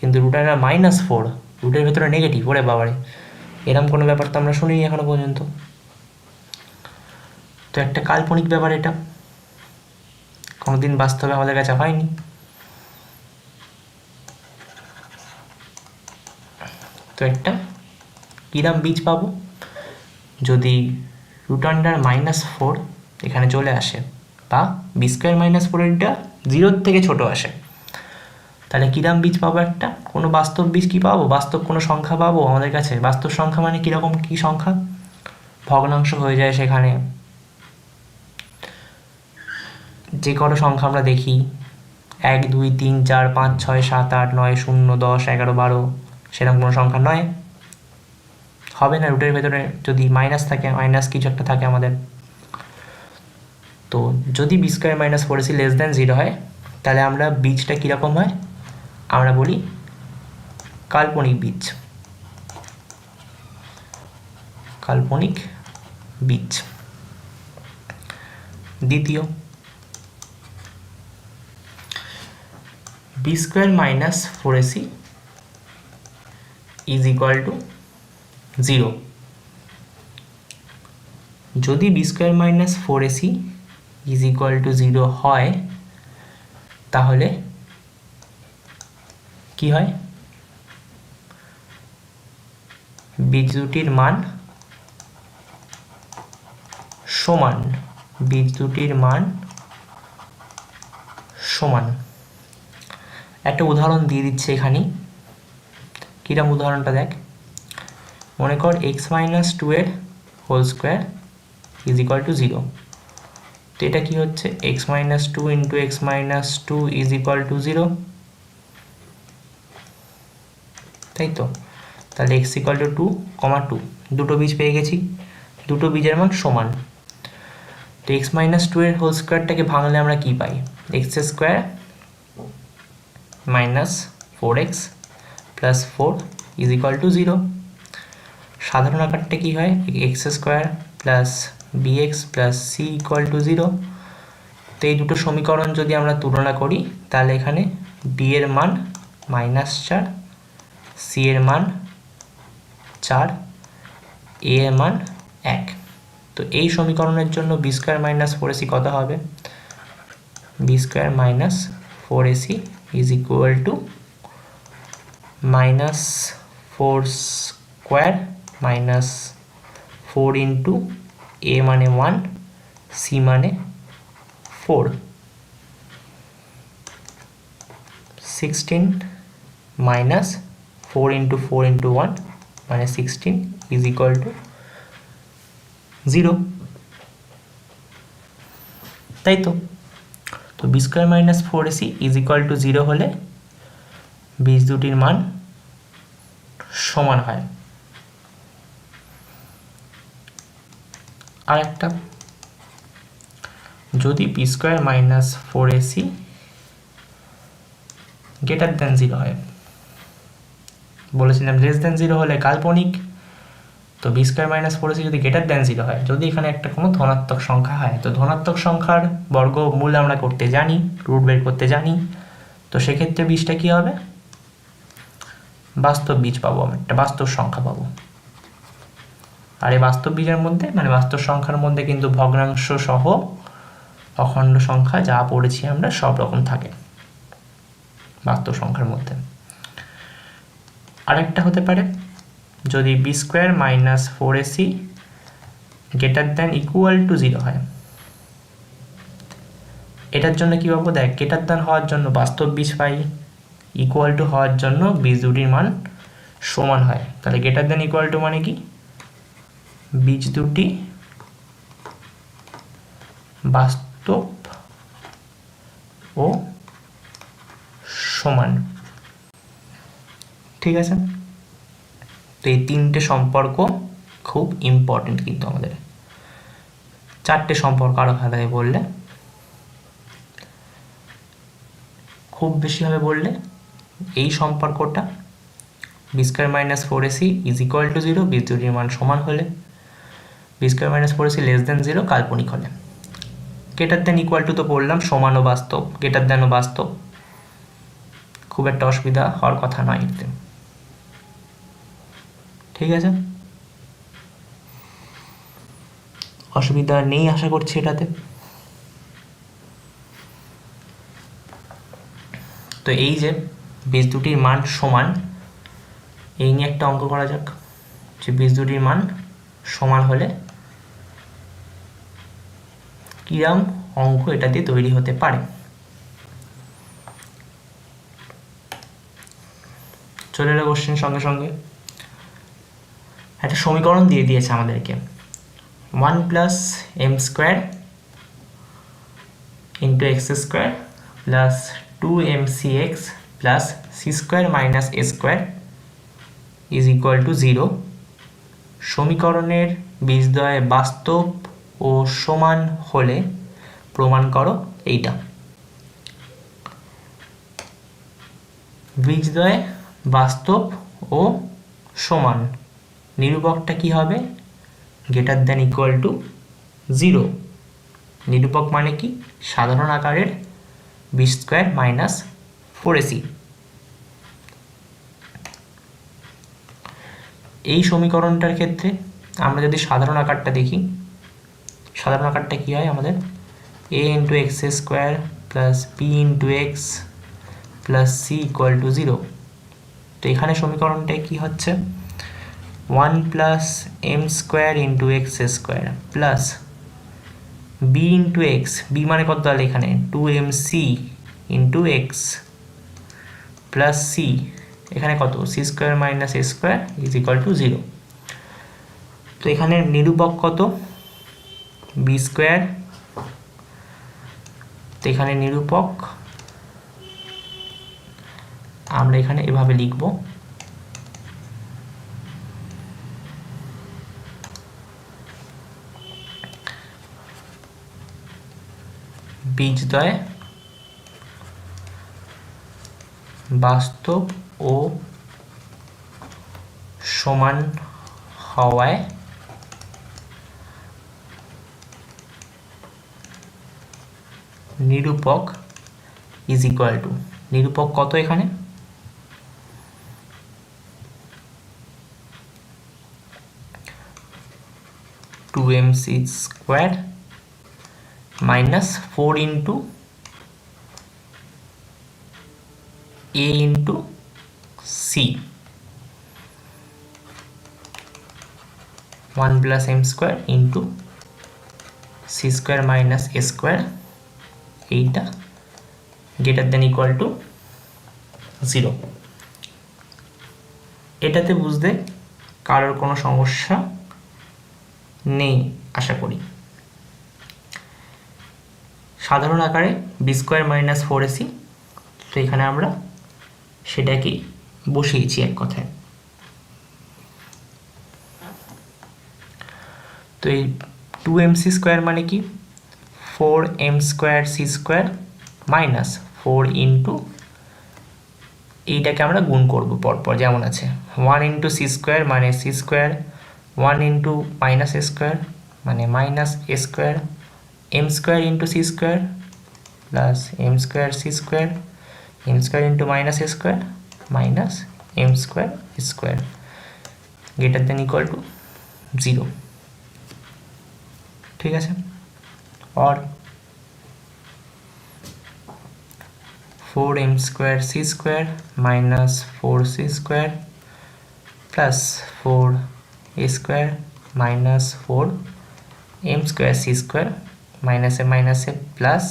কিন্তু √(-4) রুটের ভেতরে নেগেটিভ, ওরে বাবারে, এরম কোনো ব্যাপার তো আমরা শুনিনি এখনো পর্যন্ত। তো একটা কাল্পনিক ব্যাপার, এটা কোনোদিন বাস্তবে আমাদের কাছে হয়নি। তো একটা কিরম বীজ পাবো? যদি √(-4) এখানে চলে আসে, বা b² - 4 0 থেকে ছোট আসে, তাহলে কিরম বীজ পাবো? একটা কোনো বাস্তব বীজ কি পাবো? বাস্তব কোনো সংখ্যা পাবো আমাদের কাছে। বাস্তব সংখ্যা মানে কীরকম কী সংখ্যা? ভগ্নাংশ হয়ে যায় সেখানে, যে কটা সংখ্যা আমরা দেখি 1 2 3 4 5 6 7 8 9 0 10 11 12, সেরকম কোনো সংখ্যা নয়, হবে না। রুটের ভেতরে যদি মাইনাস থাকে, মাইনাস কিছু একটা থাকে আমাদের। তো যদি b² - 4ac <0 হয়, তাহলে আমরা বীজটা কীরকম হয় আমরা বলি কাল্পনিক বীজ। কাল্পনিক বীজ। দ্বিতীয়, b² - 4ac = 0। যদি b² - 4ac = 0 হয়, তাহলে কি হয়? বীজ দুটির মান সমান, বীজ দুটির মান সমান। একটা উদাহরণ দিয়ে দিচ্ছে এখানে, কিরম উদাহরণটা দেখ। মনে কর x-2 এর whole square is equal to 0। তো এটা কি হচ্ছে, x-2 into x-2 is equal to 0, তাই তো। তাহলে x ইকুয়াল টু 2, দুটো বীজ পেয়ে গেছি, দুটো বীজের মান সমান। তো x-2 এর হোল স্কোয়ারটাকে ভাঙলে আমরা কি পাই, x² minus 4x plus 4 is equal to 0। সাধারণ আকারটা কি হয়, x² plus bx plus c equal to 0। তো এই দুটো সমীকরণ যদি আমরা তুলনা করি তাহলে এখানে b এর মান -4, c এর মান 4, a এর মান 1। তো এই সমীকরণের জন্য b² মাইনাস 4ac কত হবে, b² minus 4ac is equal two -4 square minus 4 into a মানে 1, c মানে 4, 16 মাইনাস 4 ইন্টু 4 ইন্টু 1 মানে 16 ইজ ইকুয়াল টু 0, তাই তো। তো b² minus 4ac is equal to 0 হলে বীজ দুটির মান সমান হয়। আর একটা, যদি b² minus 4ac greater than 0 হয়, বলেছিলাম লেস দেন 0 হলে কাল্পনিক। তো b² মাইনাস 4ac যদি গ্রেটার দেন 0 হয়, যদি এখানে একটা কোনো ধনাত্মক সংখ্যা হয়, তো ধনাত্মক সংখ্যার বর্গমূল আমরা করতে জানি, রুট বের করতে জানি। তো সেক্ষেত্রে বীজটা কি হবে, বাস্তব বীজ পাবো, আমি একটা বাস্তব সংখ্যা পাবো। আর এই বাস্তব বীজের মধ্যে মানে বাস্তব সংখ্যার মধ্যে কিন্তু ভগ্নাংশ সহ অখণ্ড সংখ্যা যা পড়েছি আমরা সব রকম থাকে বাস্তব সংখ্যার মধ্যে। আরেকটা হতে পারে, যদি b² minus 4ac greater than equal to 0 হয়, এটার জন্য কি পাবো, দেখ গ্রেটার দেন হওয়ার জন্য বাস্তব বীজ পাই, ইকুয়াল টু হওয়ার জন্য বীজ দুটির মান সমান হয়। তাহলে গ্রেটার দেন ইকুয়াল টু মানে কি, বীজ দুটি বাস্তব ও সমান, ঠিক আছে। তো এই তিনটে সম্পর্ক খুব ইম্পর্টেন্ট কিন্তু আমাদের, চারটে সম্পর্ক আরো ভালোভাবে বললে, খুব বেশিভাবে বললে এই সম্পর্কটা b² minus 4ac is equal to 0 বীজ দুটির মান সমান হলে, b² minus 4ac less than 0 কাল্পনিক হলে, গ্রেটার দেন ইকুয়াল টু তো পড়লাম সমান ও বাস্তব, গ্রেটার দেন ও বাস্তব, খুব একটা অসুবিধা হওয়ার কথা নয় এতে, ঠিক আছে। অসুবিধা নেই আশা করছি এটাতে। তো এই যে বীজ দুটির মান সমান, এই নিয়ে একটা অঙ্ক করা যাক, যে বীজ দুটির মান সমান হলে কিরম অঙ্ক এটা দিয়ে তৈরি হতে পারে। চলে এলো কোশ্চেন সঙ্গে সঙ্গে, একটা সমীকরণ দিয়ে দিয়েছে আমাদেরকে, 1 plus m² into x² plus 2mcx plus c² minus a² is equal to 0। সমীকরণের বীজদ্বয় বাস্তব ও সমান হলে প্রমাণ করো এইটা। বীজদ্বয় বাস্তব ও সমান, নিরূপকটা কি হবে, গ্রেটার দেন ইকুয়াল টু 0। নিরূপক মানে কি, সাধারণ আকারের b² মাইনাস 4ac। এই সমীকরণটার ক্ষেত্রে আমরা যদি সাধারণ আকারটা দেখি, সাধারণ আকারটা কি হয় আমাদের, a ইন্টু x² plus b into x plus c equal to 0। তো এখানে সমীকরণটায় কি হচ্ছে, one plus m square into x square plus B into x, b মানে কত তাহলে এখানে 2mc into x plus c, এখানে কত c square minus a square is equal to 0। তো এখানে নিরূপক কত বি স্কোয়ার, তো এখানে নিরূপক আমরা এখানে এভাবে লিখব, বীজদ্বয় বাস্তব ও সমান হওয়ায় নিরূপক ইজ ইকুয়াল টু, নিরূপক কত এখানে 2mc স্কোয়ার minus 4 into a into c, 1 plus m square into c square minus a square, এইটা গ্রেটার দেন ইকুয়াল টু 0। এটাতে বুঝতে কারোর কোনো সমস্যা নেই আশা করি। সাধারণ আকারে বি স্কোয়ার মাইনাস 4ac, তো এখানে আমরা সেটাকে বসিয়েছি এক কথায়। তো এই 2mc স্কোয়ার মানে কি 4m square C square minus 4 into, এইটাকে আমরা গুণ করব পরপর যেমন আছে, 1 ইন্টু সি স্কোয়ার মানে c square, 1 into minus a square মানে minus a square, M square into c square plus m square C square, M square into minus a square minus m square square greater than equal to 0। ঠিক আছে, और 4m square C square minus 4c square plus 4a square minus 4m square C square মাইনাসে plus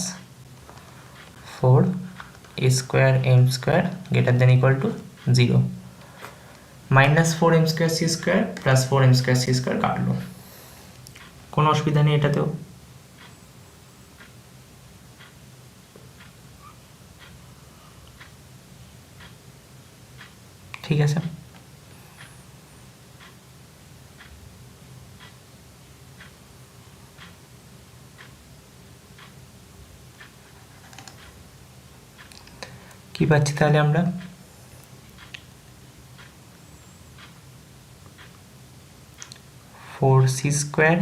4a square m square greater than equal to 0। Minus 4m square C square plus 4m square C square কাটলো, কোনো অসুবিধা নেই এটাতেও। ঠিক আছে, কি পাচ্ছি তাহলে আমরা four c square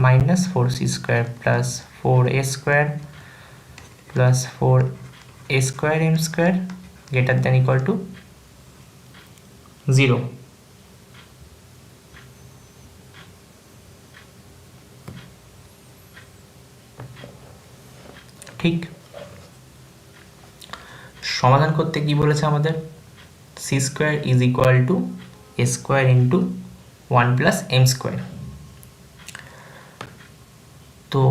minus 4c square plus 4a square plus 4a square m square greater than equal to 0। ঠিক, সমাধান করতে কি বলেছে আমাদের, c square is equal to a square into 1 plus m square. তো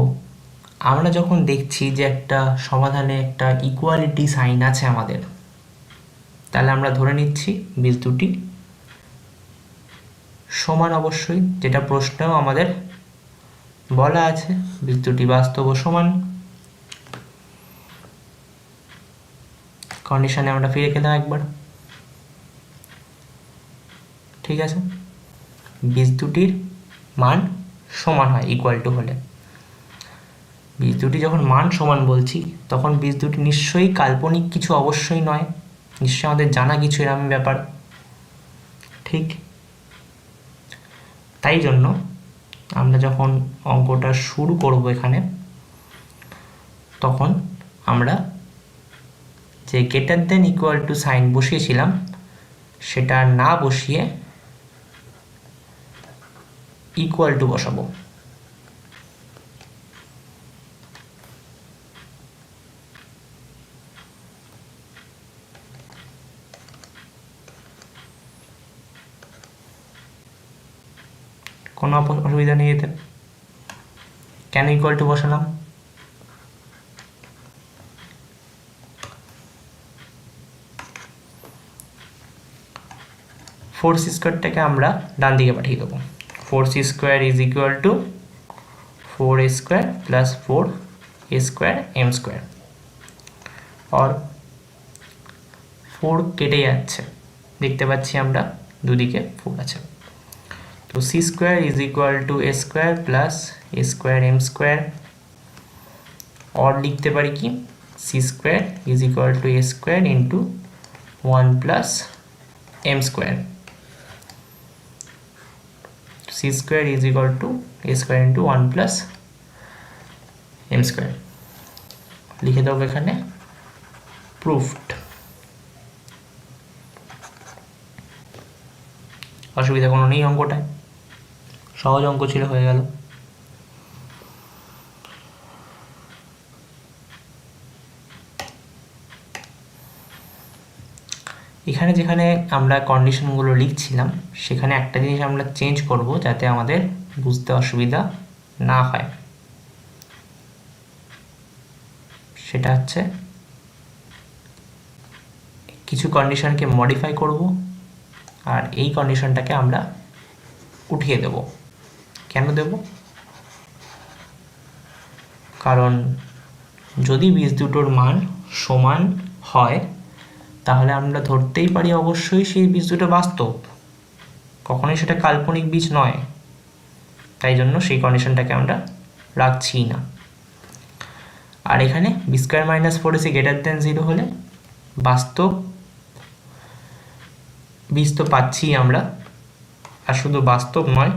আমরা যখন দেখছি যে একটা সমাধানে একটা ইকুয়ালিটি সাইন আছে আমাদের, তাহলে আমরা ধরে নিচ্ছি বীজ দুটি সমান, অবশ্যই যেটা প্রশ্নেও আমাদের বলা আছে বীজ দুটি বাস্তব ও সমান। কন্ডিশনে আমরা ফিরে গেলাম একবার। ঠিক আছে, বীজ দুটির মান সমান হয় ইকুয়াল টু হলে। বীজ দুটি যখন মান সমান বলছি তখন বীজ দুটি নিশ্চয়ই কাল্পনিক কিছু অবশ্যই নয়, নিশ্চয়ই আমাদের জানা কিছু এরকম ব্যাপার। ঠিক, তাই জন্য আমরা যখন অঙ্কটা শুরু করব এখানে, তখন আমরা যে greater than equal to sign বসিয়েছিলাম সেটা না বসিয়ে ইকুয়াল টু বসাবো। কোনো অসুবিধা নেই এতে। কেন ইকুয়াল টু বসালাম? ফোর সি স্কোয়ারটাকে আমরা ডান দিকে পাঠিয়ে দেবো। 4c square is equal to 4a square plus 4a square M square, আর 4 কেটে যাচ্ছে, দেখতে পাচ্ছি আমরা দুদিকে 4 আছে। তো c square is equal to a square plus a square M square, और লিখতে পারি কি c square is equal to a square into 1 plus m square, C square is equal to a square into 1 plus m square. লিখে দেবো এখানে প্রুফড। অসুবিধা কোনো নেই, অঙ্কটায় সহজ অঙ্ক ছিল, হয়ে গেল। এখানে যেখানে আমরা কন্ডিশনগুলো লিখছিলাম সেখানে একটা জিনিস আমরা চেঞ্জ করব যাতে আমাদের বুঝতে অসুবিধা না হয়, সেটা হচ্ছে কিছু কন্ডিশনকে মডিফাই করব আর এই কন্ডিশনটাকে আমরা উঠিয়ে দেব। কেন দেব? কারণ যদি বীজ দুটোর মান সমান হয় তাহলে আমরা ধরতেই পারি অবশ্যই সেই বীজ দুটো বাস্তব, কখনোই সেটা কাল্পনিক বীজ নয়। তাই জন্য সেই কন্ডিশনটাকে আমরা রাখছি না। আর এখানে b square minus 4ac greater than 0 হলে বাস্তব বীজ তো পাচ্ছি আমরা, আর শুধু বাস্তব নয়,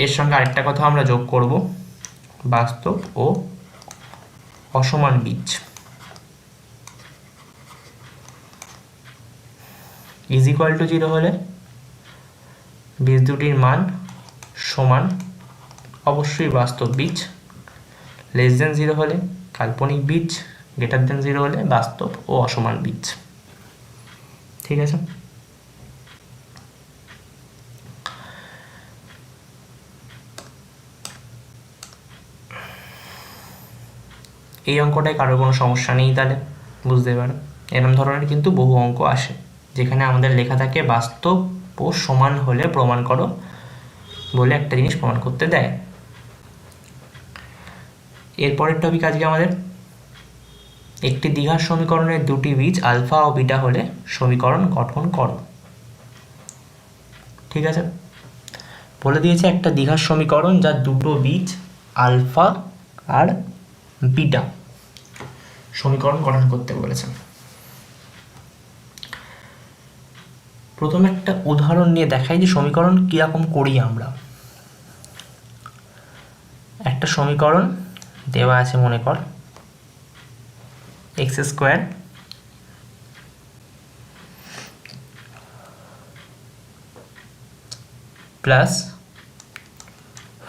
এর সঙ্গে আরেকটা কথা আমরা যোগ করব, বাস্তব ও অসমান বীজ। ইজ ইকুয়াল টু 0 হলে বীজ দুটির মান সমান, অবশ্যই বাস্তব বীজ। লেস দেন 0 হলে কাল্পনিক বীজ, গ্রেটার দেন 0 হলে বাস্তব ও অসমান বীজ। ঠিক আছে? এই অঙ্কটায় কারোর কোনো সমস্যা নেই তাহলে বুঝতে পারো। এরকম ধরনের কিন্তু বহু অঙ্ক আসে যেখানে আমাদের লেখা থাকে বাস্তব ও সমান হলে প্রমাণ করো বলে একটা জিনিস প্রমাণ করতে দেয়। এরপরের টপিক আজকে আমাদের একটি দ্বিঘাত সমীকরণের দুটি বীজ আলফা ও বিটা হলে সমীকরণ গঠন করো। ঠিক আছে, বলে দিয়েছে একটা দ্বিঘাত সমীকরণ যার দুটো বীজ আলফা আর বিটা, সমীকরণ গঠন করতে বলেছে। প্রথমে একটা উদাহরণ নিয়ে দেখাই যে সমীকরণ কিরকম করি আমরা। একটা সমীকরণ দেওয়া আছে, মনে কর x square plus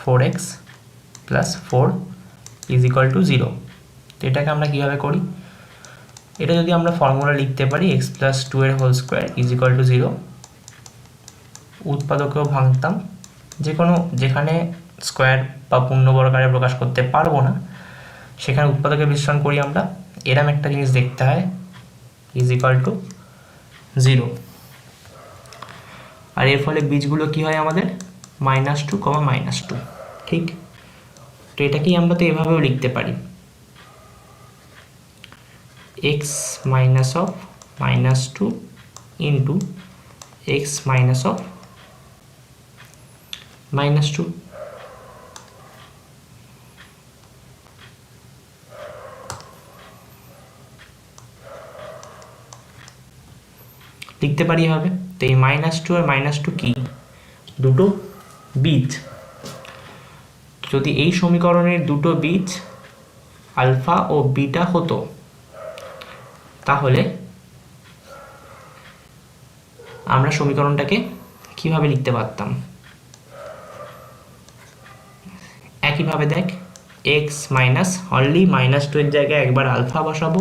4x plus 4 is equal to 0। তো এটাকে আমরা কীভাবে করি? এটা যদি আমরা ফর্মুলা লিখতে পারি এক্স প্লাস 2 এর whole square is equal to 0, উৎপাদকেও ভাঙতাম, যেখানে স্কোয়ার বা পূর্ণবর্গাকারে প্রকাশ করতে পারবো না সেখানে উৎপাদকের বিশ্লেষণ করি আমরা। এরম একটা জিনিস দেখতে হয় ইজ ইকুয়াল টু 0, আর এর ফলে বীজগুলো কি হয় আমাদের -2, -2। ঠিক, তো এটাকেই আমরা তো এভাবেও লিখতে পারি x minus of -2 into x minus of -2। লিখতে পারি এভাবে। তো এই -2 আর -2 কি? দুটো বীজ। যদি এই সমীকরণের দুটো বীজ আলফা ও বিটা হতো তাহলে আমরা সমীকরণটাকে কিভাবে লিখতে পারতাম? একইভাবে দেখ, x মাইনাস অনলি -2 এর জায়গায় একবার আলফা বসাবো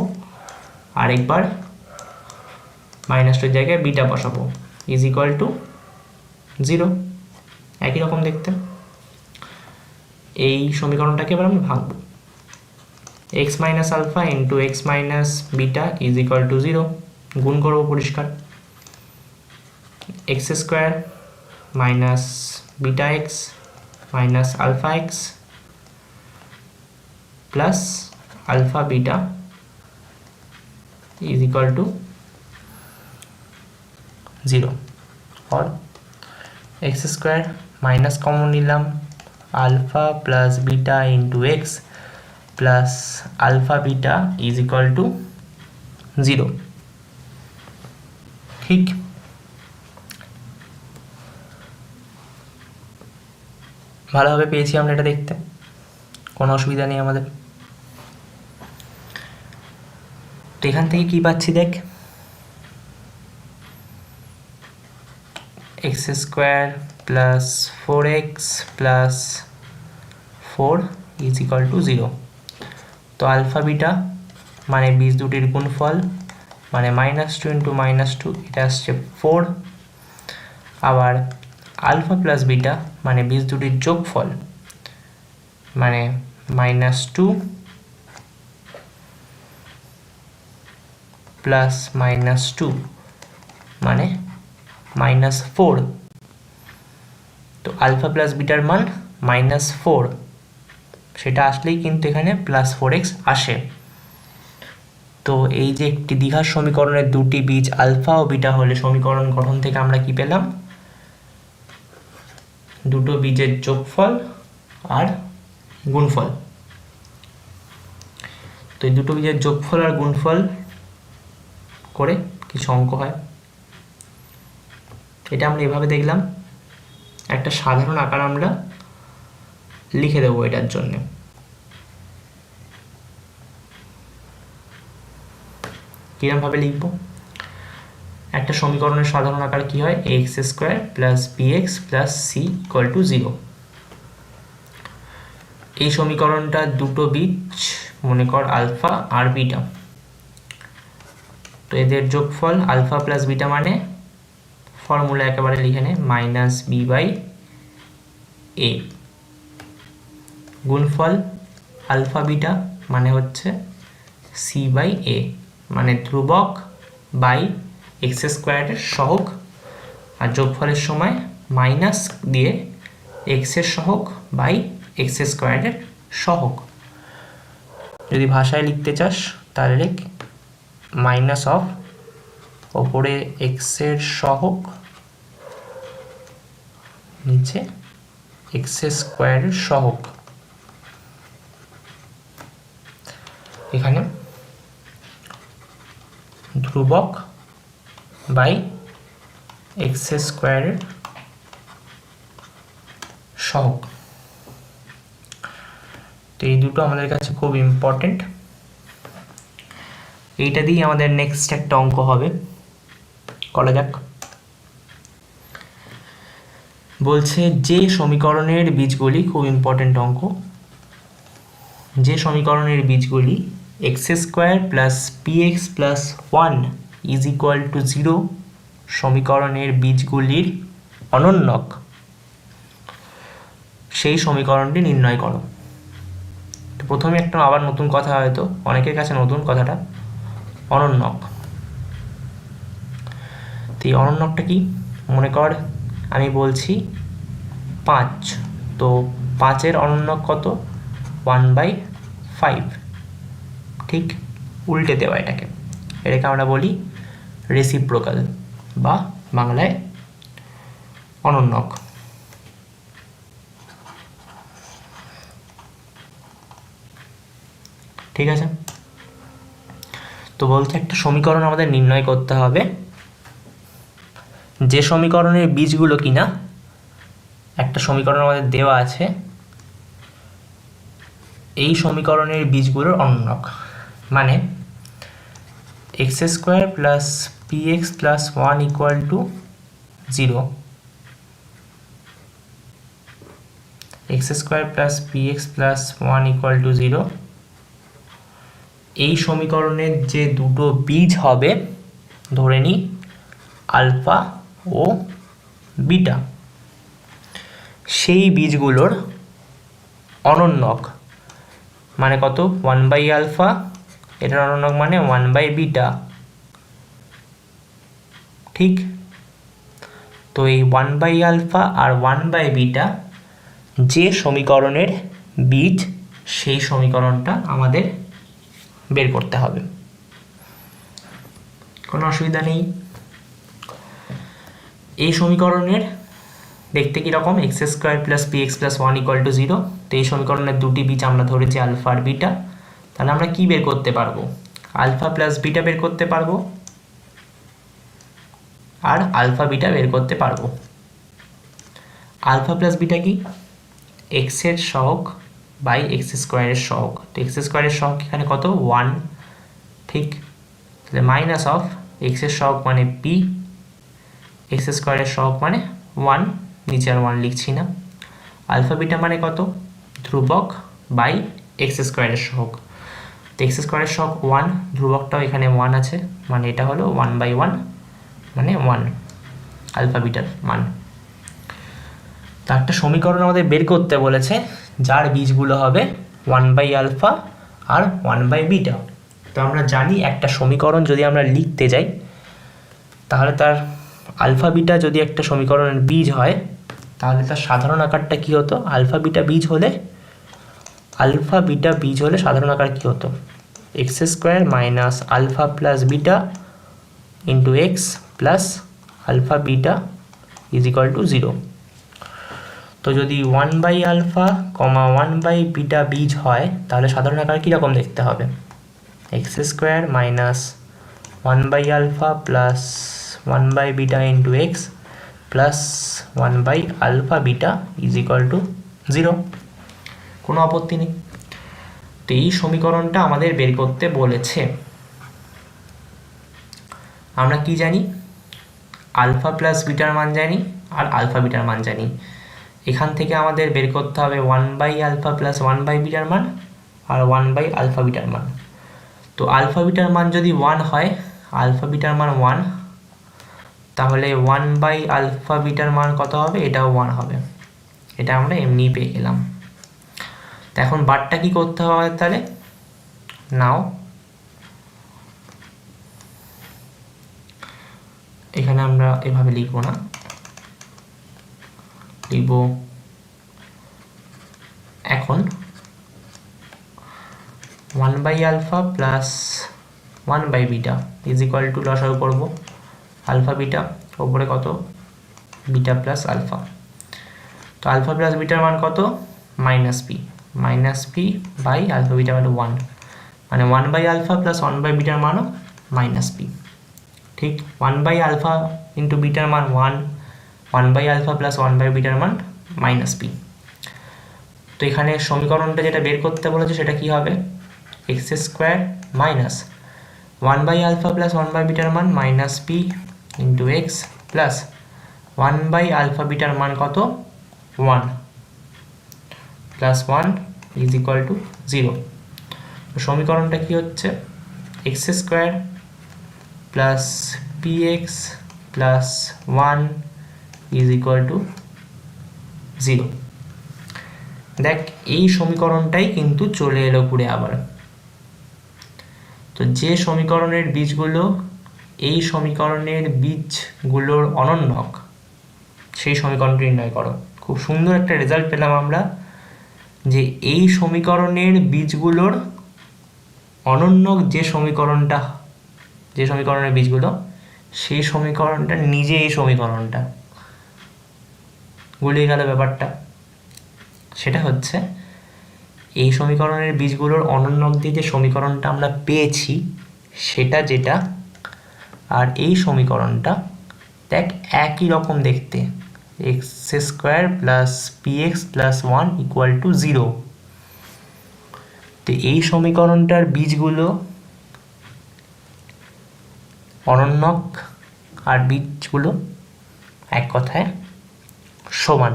আর একবার -2 এর জায়গায় বিটা বসাবো ইজ ইকুয়াল টু 0। একই রকম দেখতে। এই সমীকরণটাকে এবার আমরা ভাঙবো। X minus alpha into x minus beta is equal to 0, গুণ করবো পরিষ্কার। X square minus beta x minus alpha x plus alpha beta is equal to 0, और x स्क्वायर माइनस कॉमन निलाम alpha plus beta into x plus alpha beta is equal to 0। ठीक, ভালোভাবে পেয়েছি আমরা এটা দেখতে, কোনো অসুবিধা নেই আমাদের। তো এখান থেকে কি পাচ্ছি দেখ, x square plus 4x plus 4 is equal to 0। তো আলফা বিটা মানে বীজ দুটির গুণফল মানে -2 ইন্টু -2, এটা আসছে 4। আবার আলফা প্লাস বিটা মানে বীজ দুটির যোগফল মানে -2 প্লাস -2 মানে -4। তো আলফা প্লাস বিটার মান -4, সেটা আসলেই কিন্তু এখানে +4x আসে। তো এই যে একটি দ্বিঘাত সমীকরণের দুটি বীজ আলফা ও বিটা হলে সমীকরণ গঠন থেকে আমরা কি পেলাম, দুটো বীজের যোগফল আর গুণফল। তো এই দুটো বীজের যোগফল আর গুণফল করে কিছু অঙ্ক হয়, এটা আমরা এভাবে দেখলাম। একটা সাধারণ আকার আমরা লিখে দেবো এটার জন্য। কিরমভাবে লিখব, একটা সমীকরণের সাধারণ আকার কি হয়, x square plus b x plus C equal to 0। এই সমীকরণটা দুটো বীজ মনে কর আলফা আর বিটা, তো এদের যোগফল আলফা প্লাস বিটা মানে ফর্মুলা একেবারে লিখে নে -b/a, গুণফল আলফা বিটা মানে হচ্ছে c/a, মানে ধ্রুবক বাই এক্স স্কোয়ারের সহগ, আর যোগফলের সময় মাইনাস দিয়ে এক্সের সহগ বাই এক্স স্কোয়ারের সহগ। যদি ভাষায় লিখতে চাস তাহলে লিখ মাইনাস অফ ওপরে এক্সের সহগ নিচে এক্স স্কোয়ারের সহগ। এখানে ধ্রুবক বাই এক্স স্কোয়ারের সহগ। তো এই দুটো আমাদের কাছে খুব ইম্পর্টেন্ট, এইটা দিয়ে আমাদের নেক্সট একটা অঙ্ক হবে, করা যাক। বলছে যে সমীকরণের বীজগুলি, খুব ইম্পর্টেন্ট অঙ্ক, যে সমীকরণের বীজগুলি x square plus PX plus 1 is equal to 0 সমীকরণের বীজগুলির অনন্যক, সেই সমীকরণটি নির্ণয় করো। তো প্রথমে একটা আবার নতুন কথা, হয়তো অনেকের কাছে নতুন কথাটা, অনন্যক। তো এই অনন্যকটা কি, মনে কর আমি বলছি 5, তো 5-এর অনন্যক কত, 1/5। ঠিক উল্টে দেওয়া এটাকে আমরা বলি রেসিপ্রোকাল বা বাংলায় অনন্যক। ঠিক আছে, তো বলছে একটা সমীকরণ আমাদের নির্ণয় করতে হবে, যে সমীকরণের বীজগুলো কিনা, একটা সমীকরণ আমাদের দেওয়া আছে, এই সমীকরণের বীজগুলোর অনন্যক, মানে x square plus PX plus 1 equal to 0, x square plus PX plus 1 equal to 0। এই সমীকরণের যে দুটো বীজ হবে, ধরে নিই আলফা ও বিটা, সেই বীজগুলোর অনন্যক মানে কত 1/α, এটার অনন্যক মানে 1/β। ঠিক, তো এই 1/α আর 1/β যে সমীকরণের বীজ, সেই সমীকরণটা আমাদের বের করতে হবে। কোনো অসুবিধা নেই। এই সমীকরণের দেখতে কীরকম, x² + px + 1 = 0। তো এই সমীকরণের দুটি বীজ আমরা ধরেছি আলফা আর বিটা। তাহলে আমরা কি বের করতে পারবো, আলফা প্লাস বিটা বের করতে পারবো আর আলফা বিটা বের করতে পারবো। আলফা প্লাস বিটা কি, x এর সহগ বাই x² এর সহগ। তো x² এর সহগ এখানে কত 1, ঠিক, তাহলে মাইনাস অফ x এর সহগ মানে p, x² এর সহগ মানে 1, নিচে আর 1 লিখছি না। আলফা বিটা মানে কত, ধ্রুবক বাই x² এর সহগ। তো x² এর সহগ 1, ধ্রুবকটাও এখানে 1 আছে, মানে এটা হলো 1/1 মানে 1 আলফা বিটার মান। তো একটা সমীকরণ আমাদের বের করতে বলেছে যার বীজগুলো হবে 1/α আর 1/β। তো আমরা জানি একটা সমীকরণ যদি আমরা লিখতে যাই তাহলে তার আলফা বিটা যদি একটা সমীকরণের বীজ হয় তাহলে তার সাধারণ আকারটা কী হতো, আলফা বিটা বীজ হলে সাধারণ আকার কী হতো, x² - α + β × x + α β = 0। তো যদি 1/α, 1/β বীজ হয় তাহলে সাধারণ আকার কীরকম দেখতে হবে, x² - 1/α + 1/β × x + 1/α β = 0। কোনো আপত্তি নেই। তো এই সমীকরণটা আমাদের বের করতে বলেছে। আমরা কি জানি, আলফা প্লাস বিটার মান জানি আর আলফা বিটার মান জানি। এখান থেকে আমাদের বের করতে হবে 1/α + 1/βটার মান আর 1/α বিটার মান। তো আলফা বিটার মান যদি 1 হয়, আলফা বিটার মান 1, তাহলে 1/α বিটার মান কত হবে, এটাও 1 হবে। এটা আমরা এমনিই পেয়ে গেলাম। তো এখন বারটা কি করতে হবে তাহলে, নাও এখানে আমরা এভাবে লিখব না, লিখব এখন 1/α + 1/β = লসাগু করব আলফা বিটা, ওপরে কত বিটা প্লাস আলফা। তো আলফা প্লাস বিটার মান কত, -p বাই আলফা বিটা মানে 1, মানে 1/α + 1/βটার মানও -p। ঠিক, 1/α × বিটার মান 1, 1/α + 1/βটার মান -p। তো এখানে সমীকরণটা যেটা বের করতে বলেছে সেটা কি হবে, x² - 1/α + 1/βটার মান -p × x + 1/α বিটার মান কত 1 + 1 = 0। তো সমীকরণটা কি হচ্ছে, x² + px + 1 = 0। দেখ এই সমীকরণটাই কিন্তু চলে এলো ঘুরে আবার। তো যে সমীকরণের বীজগুলো এই সমীকরণের বীজগুলোর অনন্যক, সেই সমীকরণটি নির্ণয় করো। খুব সুন্দর একটা রেজাল্ট পেলাম আমরা যে এই সমীকরণের বীজগুলোর অনন্যক যে সমীকরণের বীজগুলো, সেই সমীকরণটা নিজে এই সমীকরণটা, গুলিয়ে গেল ব্যাপারটা। সেটা হচ্ছে এই সমীকরণের বীজগুলোর অনন্যক দিয়ে যে সমীকরণটা আমরা পেয়েছি সেটা যেটা, আর এই সমীকরণটা দেখ একই রকম দেখতে, x² + px + 1 = 0। তো এই সমীকরণটার বীজগুলো অনন্যক আর বীজগুলো এক কথায় সমান,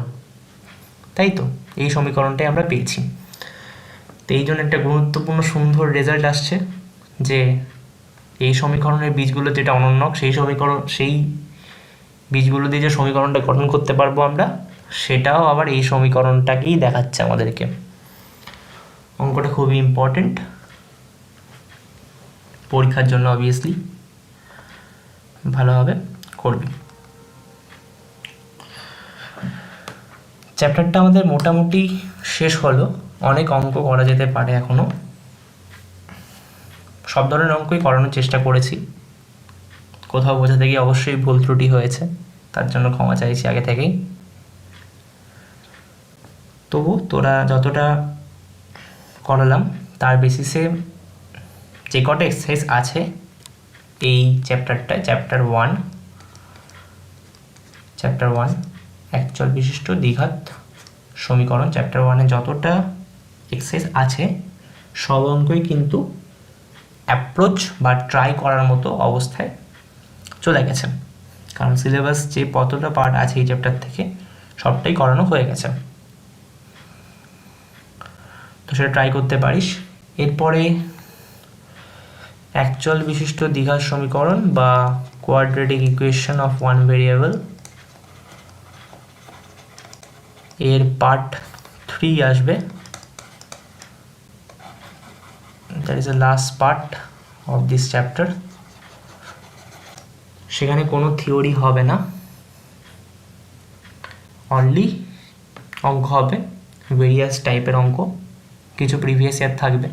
তাই তো এই সমীকরণটাই আমরা পেয়েছি। তো এই জন্য একটা গুরুত্বপূর্ণ সুন্দর রেজাল্ট আসছে যে এই সমীকরণের বীজগুলো যেটা অনন্যক সেই বীজগুলো দিয়ে যে সমীকরণটা গঠন করতে পারবো আমরা সেটাও আবার এই সমীকরণটাকেই দেখাচ্ছে আমাদেরকে। অঙ্কটা খুবই ইম্পর্টেন্ট পরীক্ষার জন্য, অবভিয়াসলি ভালোভাবে করবি। চ্যাপ্টারটা আমাদের মোটামুটি শেষ হলো। অনেক অঙ্ক করা যেতে পারে এখনও, সব ধরনের অঙ্কই করানোর চেষ্টা করেছি। কোথাও বোঝাতে গিয়ে অবশ্যই ভুল ত্রুটি হয়েছে, তার জন্য ক্ষমা চাইছি আগে থেকেই। তবু তোরা যতটা করালাম তার বেসিসে যে কটা এক্সারসাইজ আছে এই চ্যাপ্টারটায়, চ্যাপ্টার ওয়ান একচল বিশিষ্ট দ্বিঘাত সমীকরণ, চ্যাপ্টার 1-এ যতটা এক্সারসাইজ আছে সব অঙ্কই কিন্তু অ্যাপ্রোচ বা ট্রাই করার মতো অবস্থায় চলে গেছে, কারণ সিলেবাস যে কতটা পার্ট আছে এই চ্যাপ্টার থেকে সবটাই করানো হয়ে গেছে। তো সেটা ট্রাই করতে পারিস। এরপরে একচল বিশিষ্ট দ্বিঘাত সমীকরণ বা quadratic equation of one variable, এর পার্ট 3 আসবে। That is the last part of this chapter. সেখানে কোনো থিওরি হবে না, অনলি অঙ্ক হবে, ভেরিয়াস টাইপের অঙ্ক। কিছু প্রিভিয়াস ইয়ার থাকবে,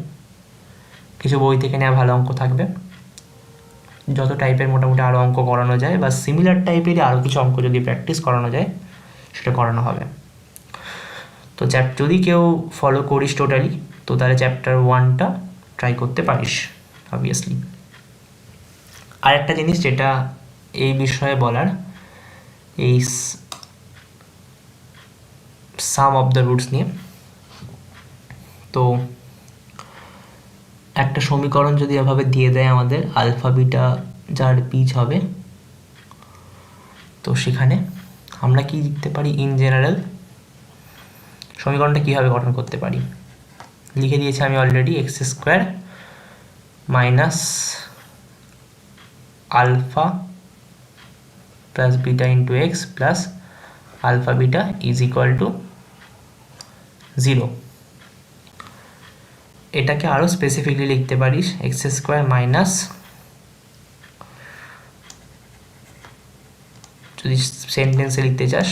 কিছু বই থেকে নেওয়া ভালো অঙ্ক থাকবে। যত টাইপের মোটামুটি আরও অঙ্ক করানো যায় বা সিমিলার টাইপেরই আরও কিছু অঙ্ক যদি প্র্যাকটিস করানো যায় সেটা করানো হবে। তো যদি কেউ ফলো করিস টোটালি, তো তাহলে চ্যাপ্টার 1টা ট্রাই করতে পারিস অবভিয়াসলি। আর একটা জিনিস যেটা এই বিষয়ে বলার, এই সাম অফ দ্য রুটস নিয়ে, তো একটা সমীকরণ যদি এভাবে দিয়ে দেয় আমাদের আলফা বিটা যার বীজ হবে, তো সেখানে আমরা কি লিখতে পারি? ইন জেনারেল সমীকরণটা কীভাবে গঠন করতে পারি লিখে দিয়েছি আমি already. X square minus alpha plus beta into x plus alpha beta is equal to 0। এটাকে আরও স্পেসিফিকলি লিখতে পারিস এক্স স্কোয়ার মাইনাস, যদি সেন্টেন্সে লিখতে চাস,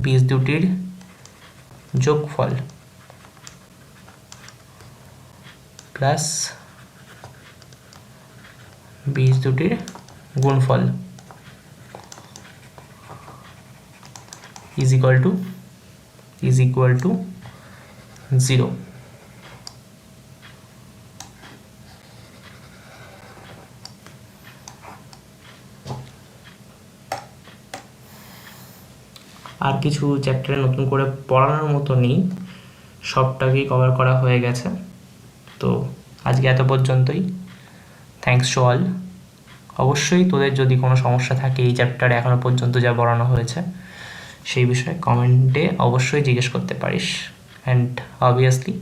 বীজ দুটির যোগফল প্লাস বীজ দুটির গুণফল ইজ ইকুয়াল টু 0। আর কিছু চ্যাপ্টারে নতুন করে পড়ানোর মতো নেই, সবটাকেই কভার করা হয়ে গেছে। তো আজকে এত পর্যন্তই। Thanks to all. অবশ্যই তোদের যদি কোনো সমস্যা থাকে এই চ্যাপ্টারে এখনও পর্যন্ত যা পড়ানো হয়েছে সেই বিষয়ে কমেন্টে অবশ্যই জিজ্ঞেস করতে পারিস। And obviously